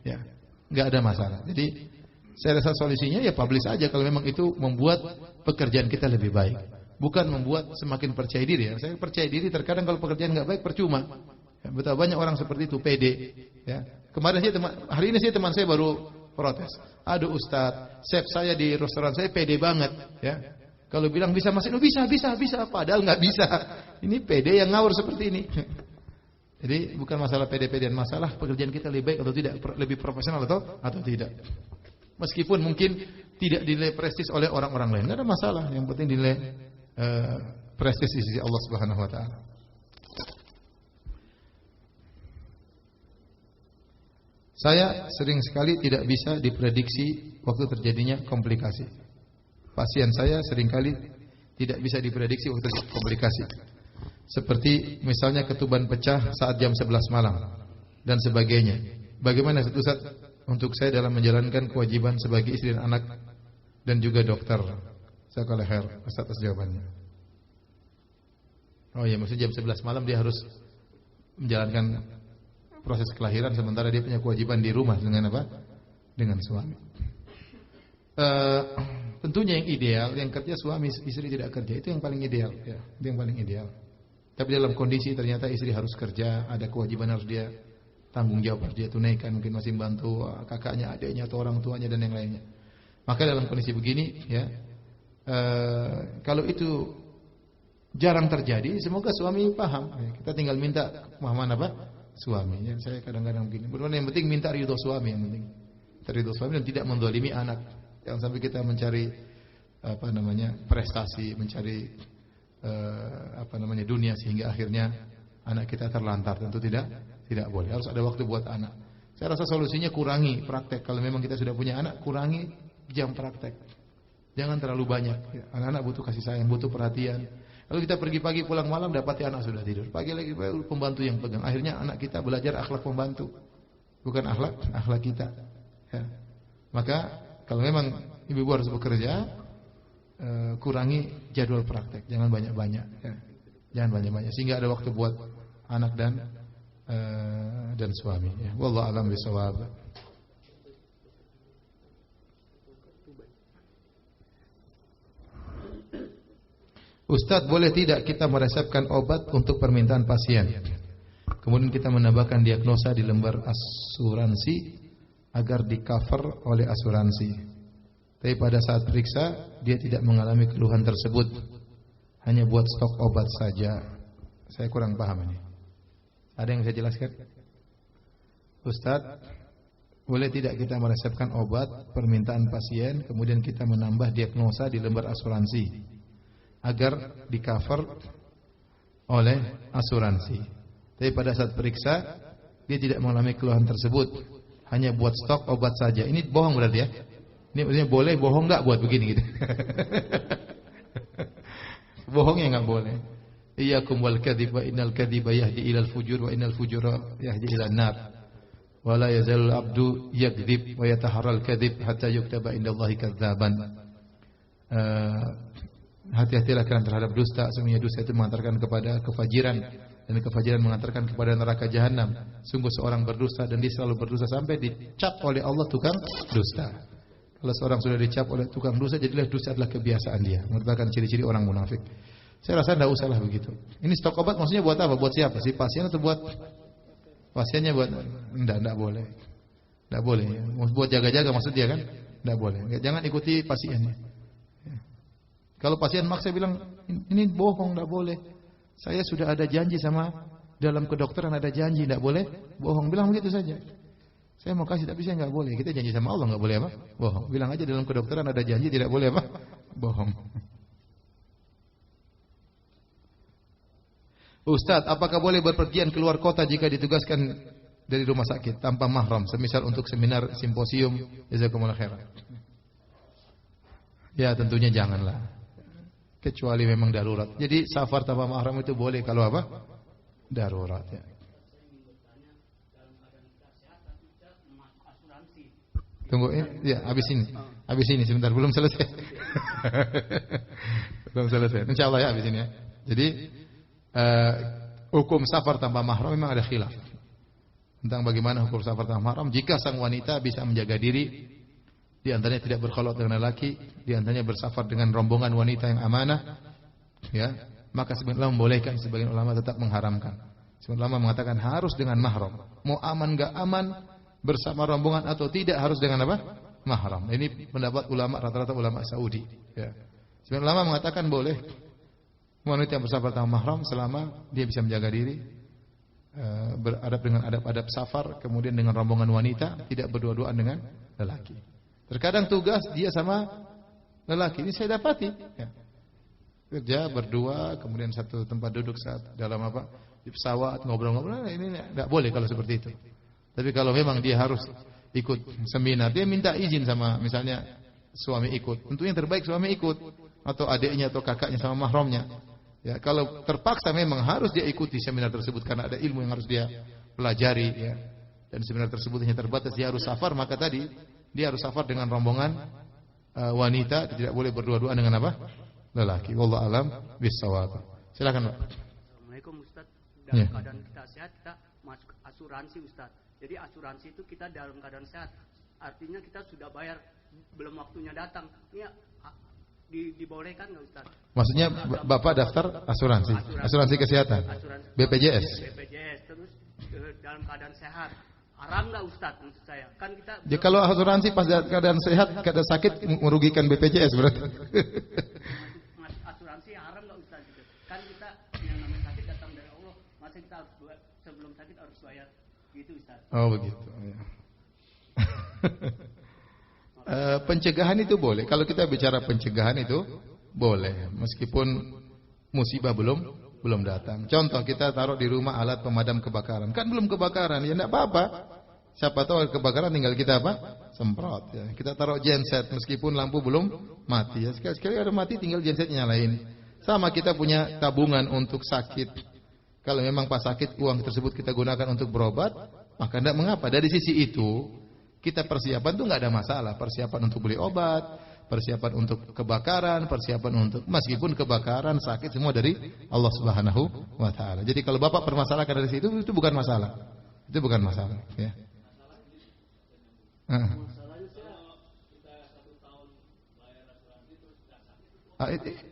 Ya. Nggak ada masalah. Jadi saya rasa solusinya ya publish aja kalau memang itu membuat pekerjaan kita lebih baik. Bukan membuat semakin percaya diri ya. Saya percaya diri terkadang kalau pekerjaan nggak baik percuma. Ya, betapa banyak orang seperti itu pede. Ya. Hari ini teman saya baru protes. Aduh Ustaz, chef saya di restoran saya pede banget. Ya. Kalau bilang bisa masak, bisa. Padahal nggak bisa. Ini pede yang ngawur seperti ini. Jadi bukan masalah pede-pedean, masalah pekerjaan kita lebih baik atau tidak, lebih profesional atau tidak. Meskipun mungkin tidak dinilai prestis oleh orang-orang lain, nggak ada masalah. Yang penting dinilai prestis di sisi Allah Subhanahu Wa Taala. Saya sering sekali tidak bisa diprediksi waktu terjadinya komplikasi. Pasien saya seringkali tidak bisa diprediksi waktu terjadi komplikasi. Seperti misalnya ketuban pecah saat jam 11 malam dan sebagainya. Bagaimana Ustaz untuk saya dalam menjalankan kewajiban sebagai istri dan anak dan juga dokter? Saya kalau khair atas jawabannya. Oh ya, maksudnya jam 11 malam dia harus menjalankan proses kelahiran sementara dia punya kewajiban di rumah dengan apa? Dengan suami. Tentunya yang ideal, yang kerja suami, istri tidak kerja, itu yang paling ideal, ya, itu yang paling ideal. Tapi dalam kondisi ternyata istri harus kerja, ada kewajiban harus dia tanggung jawab, harus dia tunaikan, mungkin masih membantu kakaknya, adiknya atau orang tuanya dan yang lainnya. Maka dalam kondisi begini, ya, kalau itu jarang terjadi, semoga suami paham. Ya, kita tinggal minta pemahaman apa? Suami. Ya, saya kadang-kadang begini. Yang penting minta ridho suami, yang penting ridho suami dan tidak mendolimi anak. Jangan sampai kita mencari prestasi, mencari dunia sehingga akhirnya anak kita terlantar. Tentu tidak boleh. Harus ada waktu buat anak. Saya rasa solusinya kurangi praktek. Kalau memang kita sudah punya anak, kurangi jam praktek. Jangan terlalu banyak. Anak-anak butuh kasih sayang, butuh perhatian. Lalu kita pergi pagi pulang malam dapati anak sudah tidur. Pagi lagi pembantu yang pegang. Akhirnya anak kita belajar akhlak pembantu, bukan akhlak kita. Ya. Maka kalau memang ibu harus bekerja, kurangi jadwal praktek, jangan banyak-banyak, ya. Jangan banyak-banyak, sehingga ada waktu buat anak dan dan suami. Ya. Wallahu a'lam bishawab. Ustadz, boleh tidak kita meresepkan obat untuk permintaan pasien? Kemudian kita menambahkan diagnosa di lembar asuransi agar di-cover oleh asuransi. Tapi pada saat periksa, dia tidak mengalami keluhan tersebut. Hanya buat stok obat saja. Saya kurang paham ini. Ada yang saya jelaskan? Ustadz, boleh tidak kita meresepkan obat permintaan pasien, kemudian kita menambah diagnosa di lembar asuransi agar di-cover oleh asuransi. Tapi pada saat periksa, dia tidak mengalami keluhan tersebut. Hanya buat stok obat saja. Ini bohong berarti ya? Ini maksudnya boleh, bohong enggak buat begini gitu. Bohongnya enggak boleh. Iyyakum wal kadhib wa innal kadhiba yahdi ilal fujur wa innal fujura yahdi ilan nar. Wa la yazalul abdu yakdzib wa yataharral kadhib hatta yuktaba indallahi kadzaban. Hati-hatilah kalian terhadap dusta. Sesungguhnya dusta itu mengantarkan kepada kefajiran, dan kefajiran mengantarkan kepada neraka jahanam. Sungguh seorang berdusta dan dia selalu berdusta sampai dicap oleh Allah tukang dusta. Kalau seorang sudah dicap oleh tukang dusta, jadilah dusta adalah kebiasaan dia. Merupakan ciri-ciri orang munafik. Saya rasa tidak usahlah begitu. Ini stok obat maksudnya buat apa? Buat siapa? Si pasien atau buat pasiennya? Buat enggak boleh. Enggak boleh. Buat jaga-jaga maksudnya kan? Enggak boleh. Jangan ikuti pasiennya. Kalau pasien maksa bilang ini bohong, enggak boleh. Saya sudah ada janji sama dalam kedokteran, ada janji, enggak boleh bohong. Bilang begitu saja. Saya mau kasih tapi saya enggak boleh. Kita janji sama Allah, enggak boleh apa? Bohong. Bilang aja dalam kedokteran ada janji, tidak boleh apa? Bohong. Ustadz, apakah boleh berpergian keluar kota jika ditugaskan dari rumah sakit tanpa mahram, semisal untuk seminar, simposium? Jazakumullah khairan. Ya, tentunya janganlah. Kecuali memang darurat. Jadi safar tanpa mahram itu boleh kalau apa? Darurat ya. Tunggu ya, habis ini sebentar, belum selesai. Belum selesai. Insyaallah ya habis ini ya. Jadi hukum safar tanpa mahram memang ada khilaf. Tentang bagaimana hukum safar tanpa mahram jika sang wanita bisa menjaga diri. Di antaranya tidak berkholwat dengan lelaki, di antaranya bersafar dengan rombongan wanita yang amanah, ya, maka sebagian ulama membolehkan, sebagian ulama tetap mengharamkan. Sebagian ulama mengatakan harus dengan mahram. Mau aman enggak aman bersama rombongan atau tidak harus dengan apa? Mahram. Ini pendapat ulama rata-rata ulama Saudi, ya. Sebagian ulama mengatakan boleh wanita yang bersafar tanpa mahram selama dia bisa menjaga diri, beradab dengan adab-adab safar, kemudian dengan rombongan wanita, tidak berdua-duaan dengan lelaki. Terkadang tugas dia sama lelaki. Ini saya dapati. Ya. Kerja berdua, kemudian satu tempat duduk saat dalam apa di pesawat ngobrol-ngobrol. Ini tidak boleh kalau seperti itu. Tapi kalau memang dia harus ikut seminar, dia minta izin sama misalnya suami ikut. Tentunya yang terbaik suami ikut, atau adiknya atau kakaknya sama mahramnya. Ya, kalau terpaksa memang harus dia ikuti seminar tersebut karena ada ilmu yang harus dia pelajari. Ya. Dan seminar tersebut hanya terbatas, dia harus safar, maka tadi dia harus safar dengan rombongan wanita, tidak boleh berdua-duaan dengan apa? Lelaki. Wallahu alam bissawab. Silakan, Pak. Assalamualaikum Ustaz. Dalam keadaan kita sehat, kita masuk asuransi Ustaz. Jadi asuransi itu kita dalam keadaan sehat. Artinya kita sudah bayar, belum waktunya datang. Ini dibolehkan nggak Ustaz? Maksudnya Bapak daftar asuransi? Asuransi kesehatan? BPJS? BPJS. Terus dalam keadaan sehat. Haram nggak Ustaz maksud saya? Kan kita ya, kalau asuransi pas keadaan sehat, keadaan sakit merugikan BPJS berarti. Asuransi haram nggak Ustaz? Kan kita yang namanya sakit datang dari Allah, masa kita harus sebelum sakit harus bayar gitu Ustaz? Oh begitu. Ya. Pencegahan itu boleh. Kalau kita bicara pencegahan itu boleh, meskipun musibah belum datang. Contoh kita taruh di rumah alat pemadam kebakaran. Kan belum kebakaran, ya enggak apa-apa. Siapa tahu kebakaran tinggal kita apa? Semprot ya. Kita taruh genset meskipun lampu belum mati ya. Sekali-sekali ada mati tinggal gensetnya nyalain. Sama kita punya tabungan untuk sakit. Kalau memang pas sakit uang tersebut kita gunakan untuk berobat, maka enggak mengapa. Dari sisi itu kita persiapan tuh enggak ada masalah. Persiapan untuk beli obat, persiapan untuk kebakaran, persiapan untuk meskipun kebakaran, sakit semua dari Allah Subhanahu wa taala. Jadi kalau Bapak permasalahkan dari situ itu bukan masalah. Itu bukan masalah, ya.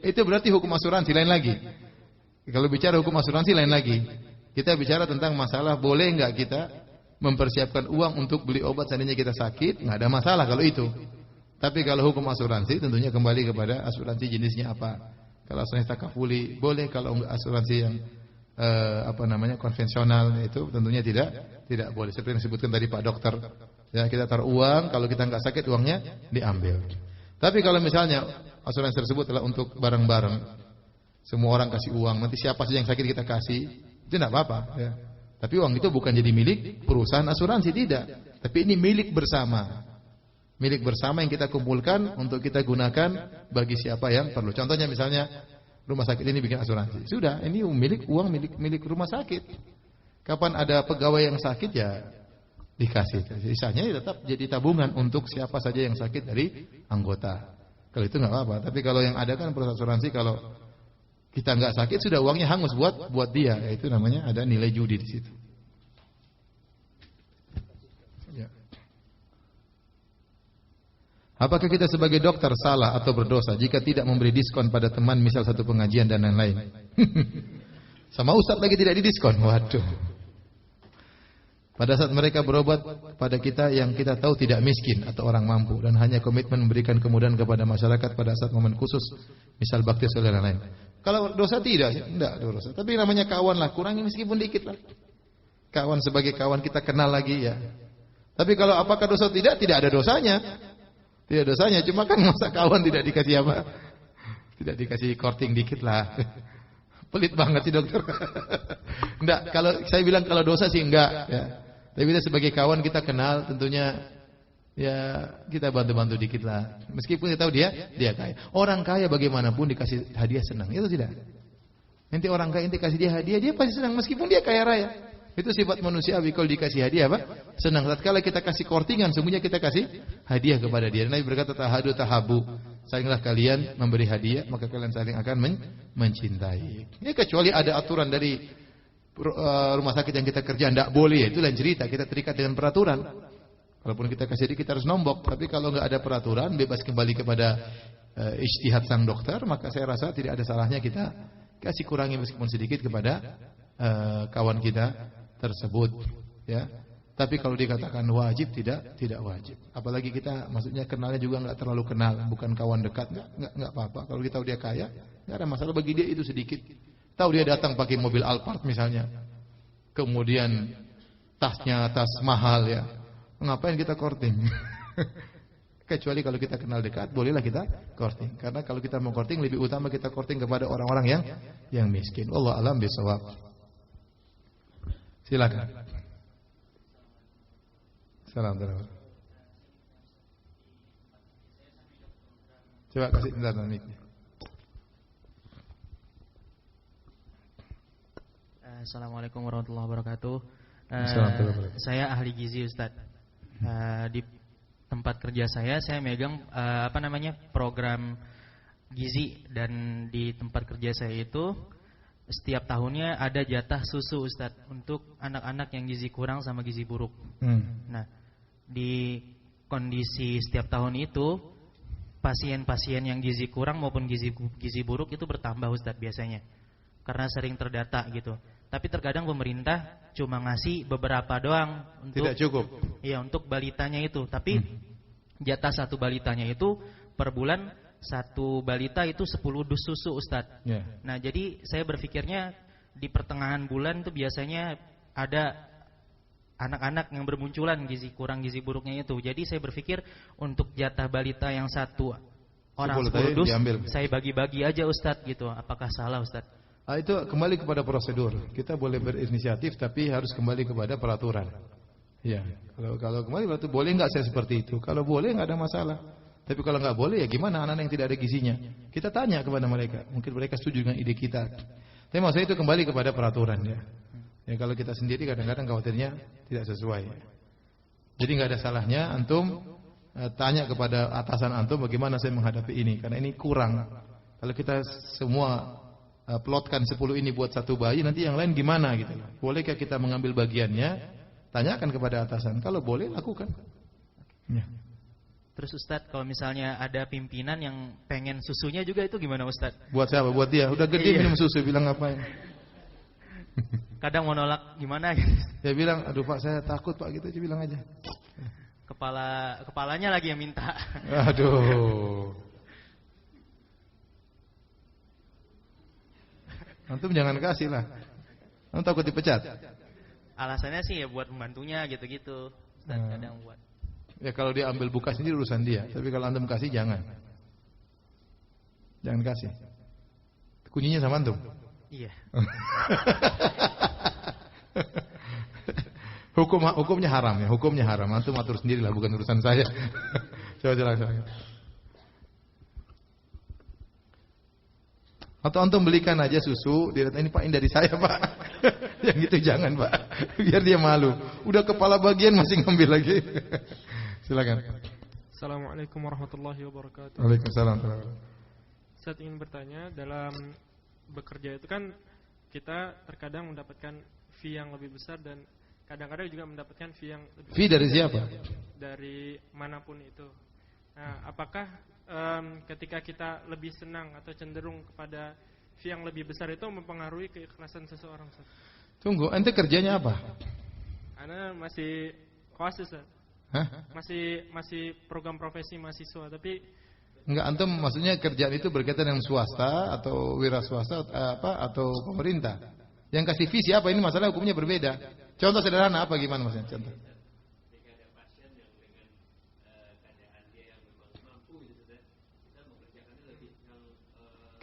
Itu berarti hukum asuransi lain lagi. Kalau bicara hukum asuransi lain lagi. Kita bicara tentang masalah boleh enggak kita mempersiapkan uang untuk beli obat seandainya kita sakit, enggak ada masalah kalau itu. Tapi kalau hukum asuransi tentunya kembali kepada asuransi jenisnya apa. Kalau asuransi takafuli boleh, kalau enggak asuransi yang konvensional itu tentunya tidak boleh. Seperti yang disebutkan tadi Pak Dokter. Ya, kita taruh uang, kalau kita enggak sakit uangnya diambil. Tapi kalau misalnya asuransi tersebut adalah untuk bareng-bareng, semua orang kasih uang, nanti siapa saja yang sakit kita kasih, itu tidak apa-apa. Ya. Tapi uang itu bukan jadi milik perusahaan asuransi, tidak. Tapi ini milik bersama. Milik bersama yang kita kumpulkan untuk kita gunakan bagi siapa yang perlu. Contohnya misalnya rumah sakit ini bikin asuransi. Sudah, ini milik rumah sakit. Kapan ada pegawai yang sakit ya dikasih. Sisanya tetap jadi tabungan untuk siapa saja yang sakit dari anggota. Kalau itu nggak apa-apa. Tapi kalau yang ada kan perusahaan asuransi kalau kita nggak sakit sudah uangnya hangus buat dia. Itu namanya ada nilai judi di situ. Ya. Apakah kita sebagai dokter salah atau berdosa jika tidak memberi diskon pada teman misal satu pengajian dan lain-lain? Sama ustaz lagi tidak didiskon. Waduh. Pada saat mereka berobat pada kita yang kita tahu tidak miskin atau orang mampu dan hanya komitmen memberikan kemudahan kepada masyarakat pada saat momen khusus, misal bakti dan lain-lain. Kalau dosa tidak dosa. Tapi namanya kawan lah, kurangi meskipun dikit lah. Kawan sebagai kawan kita kenal lagi ya. Tapi kalau apakah dosa tidak ada dosanya. Tidak dosanya, cuma kan masa kawan tidak dikasih apa? Tidak dikasih korting dikit lah. Pelit banget sih dokter. Enggak, kalau saya bilang kalau dosa sih enggak ya. Tapi kita sebagai kawan kita kenal tentunya ya kita bantu-bantu dikit lah. Meskipun kita tahu dia kaya. Orang kaya bagaimanapun dikasih hadiah senang. Itu tidak. Nanti orang kaya nanti kasih dia hadiah, dia pasti senang meskipun dia kaya raya. Itu sifat manusiawi kalau dikasih hadiah apa? Senang. Tatkala kita kasih kortingan, semuanya kita kasih hadiah kepada dia. Nabi berkata tahadu tahabu. Salinglah kalian memberi hadiah, maka kalian saling akan mencintai. Ya kecuali ada aturan dari rumah sakit yang kita kerja tidak boleh, itu lain cerita. Kita terikat dengan peraturan. Walaupun kita kasih hadiah, kita harus nombok. Tapi kalau nggak ada peraturan, bebas kembali kepada ijtihad sang dokter, maka saya rasa tidak ada salahnya kita kasih kurangi meskipun sedikit kepada kawan kita tersebut. Ya. Tapi kalau dikatakan wajib, tidak wajib. Apalagi kita, maksudnya kenalnya juga nggak terlalu kenal, bukan kawan dekat, nggak apa-apa. Kalau kita tahu dia kaya, nggak ada masalah bagi dia itu sedikit. Tahu dia datang pakai mobil Alphard misalnya, kemudian tasnya tas mahal ya, ngapain kita korting? Kecuali kalau kita kenal dekat, bolehlah kita korting. Karena kalau kita mau korting, lebih utama kita korting kepada orang-orang yang miskin. Wallahu a'lam bishawab. Silakan. Assalamualaikum. Coba kasih bentar mic-nya. Assalamualaikum warahmatullahi wabarakatuh. Saya ahli gizi Ustadz. Di tempat kerja saya megang program gizi, dan di tempat kerja saya itu setiap tahunnya ada jatah susu Ustadz untuk anak-anak yang gizi kurang sama gizi buruk. Nah, di kondisi setiap tahun itu pasien-pasien yang gizi kurang maupun gizi buruk itu bertambah Ustadz biasanya, karena sering terdata gitu. Tapi terkadang pemerintah cuma ngasih beberapa doang untuk, tidak cukup. Iya, untuk balitanya itu. Tapi jatah satu balitanya itu per bulan satu balita itu 10 dus susu Ustadz. Yeah. Nah, jadi saya berpikirnya di pertengahan bulan itu biasanya ada anak-anak yang bermunculan gizi kurang gizi buruknya itu. Jadi saya berpikir untuk jatah balita yang satu orang 10 dus diambil. Saya bagi-bagi aja Ustadz gitu. Apakah salah Ustadz? Itu kembali kepada prosedur. Kita boleh berinisiatif tapi harus kembali kepada peraturan. Ya, kalau kembali berarti boleh nggak saya seperti itu? Kalau boleh nggak ada masalah. Tapi kalau nggak boleh ya gimana anak-anak yang tidak ada gizinya? Kita tanya kepada mereka. Mungkin mereka setuju dengan ide kita. Tapi maksudnya itu kembali kepada peraturan ya. Ya kalau kita sendiri kadang-kadang khawatirnya tidak sesuai. Jadi nggak ada salahnya antum tanya kepada atasan antum bagaimana saya menghadapi ini, karena ini kurang. Kalau kita semua plotkan 10 ini buat satu bayi, nanti yang lain gimana gitu. Bolehkah kita mengambil bagiannya? Tanyakan kepada atasan. Kalau boleh, lakukan. Ya. Terus Ustadz, kalau misalnya ada pimpinan yang pengen susunya juga, itu gimana Ustadz? Buat siapa? Buat dia. Udah gede minum susu, bilang ngapain? Kadang mau nolak gimana gitu. Dia bilang, aduh Pak, saya takut Pak, gitu aja, bilang aja. Kepalanya lagi yang minta. Aduh. Antum jangan kasih lah. Antum takut dipecat. Alasannya sih ya buat membantunya gitu-gitu. Ustadz kadang buat. Ya kalau dia ambil buka sendiri urusan dia. Tapi kalau antum kasih jangan. Jangan kasih. Kuncinya sama antum. Iya. Hukumnya haram ya. Hukumnya haram. Antum atur sendiri lah, bukan urusan saya. Coba silakan. Atau antum belikan aja susu, dia datang, ini Pak, ini dari saya Pak. Yang gitu jangan Pak. Biar dia malu. Udah kepala bagian masih ngambil lagi. Silakan. Assalamualaikum warahmatullahi wabarakatuh. Waalaikumsalam. Saya ingin bertanya, dalam bekerja itu kan kita terkadang mendapatkan fee yang lebih besar dan kadang-kadang juga mendapatkan fee yang lebih fee dari siapa? Dari manapun itu. Nah, apakah ketika kita lebih senang atau cenderung kepada fee yang lebih besar itu mempengaruhi keikhlasan seseorang? Tunggu, ente kerjanya apa? Ana masih koas, Ustaz. Hah? Masih program profesi mahasiswa, tapi enggak, antum maksudnya kerjaan itu berkaitan dengan swasta atau wira swasta atau pemerintah? Yang kasih fee siapa? Ini masalah hukumnya berbeda. Contoh sederhana apa gimana maksudnya? Contoh.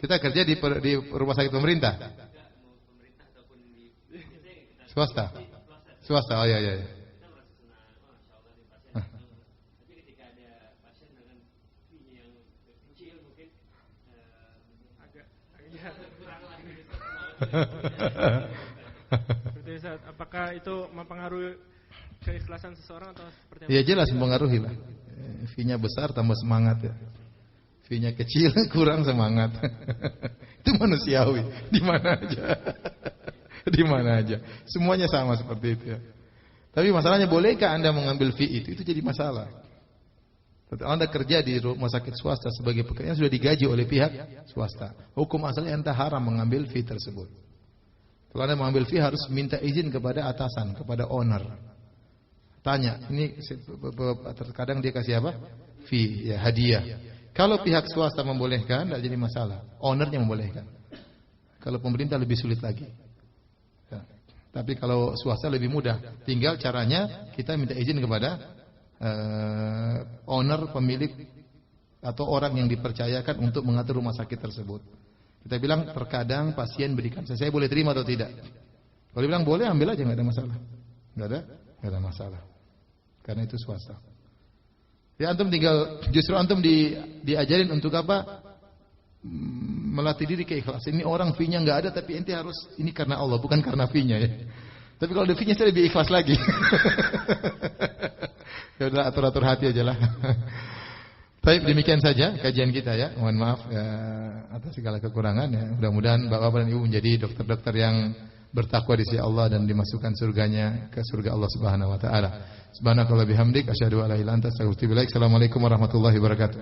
Kita kerja di rumah sakit pemerintah. Swasta. Swasta. Oh iya. Apakah itu mempengaruhi keikhlasan seseorang atau seperti apa? Ya jelas mempengaruhi lah. Fee-nya besar tambah semangat ya. Fee-nya kecil kurang semangat. Itu manusiawi. Di mana aja. Di mana aja. Semuanya sama seperti itu ya. Tapi masalahnya bolehkah Anda mengambil fee itu? Itu jadi masalah. Anda kerja di rumah sakit swasta sebagai pekerjaan sudah digaji oleh pihak swasta. Hukum asalnya Anda haram mengambil fee tersebut. Kalau Anda mengambil fee harus minta izin kepada atasan, kepada owner. Tanya, ini terkadang dia kasih apa? Fee, ya hadiah. Kalau pihak swasta membolehkan, tidak jadi masalah. Ownernya membolehkan. Kalau pemerintah lebih sulit lagi. Ya. Tapi kalau swasta lebih mudah. Tinggal caranya kita minta izin kepada owner, pemilik atau orang yang dipercayakan untuk mengatur rumah sakit tersebut. Kita bilang terkadang pasien berikan saya boleh terima atau tidak. Kalau bilang boleh, ambil aja, nggak ada masalah. Nggak ada masalah. Karena itu swasta. Ya antum tinggal justru antum diajarin untuk apa? Melatih diri keikhlasan. Ini orang fee-nya nggak ada tapi ente harus ini karena Allah bukan karena fee-nya ya. Tapi kalau ada fee-nya saya lebih ikhlas lagi. Ya udah atur-atur hati aja lah. Baik, demikian saja kajian kita ya. Mohon maaf ya, atas segala kekurangan ya. Mudah-mudahan Bapak dan Ibu menjadi dokter-dokter yang bertakwa di sisi Allah dan dimasukkan surganya ke surga Allah Subhanahu wa taala. Subhanakallah bihamdik asyhadu an la ilaha illa anta astaghfiruka wa atubu ilaik. Assalamualaikum warahmatullahi wabarakatuh.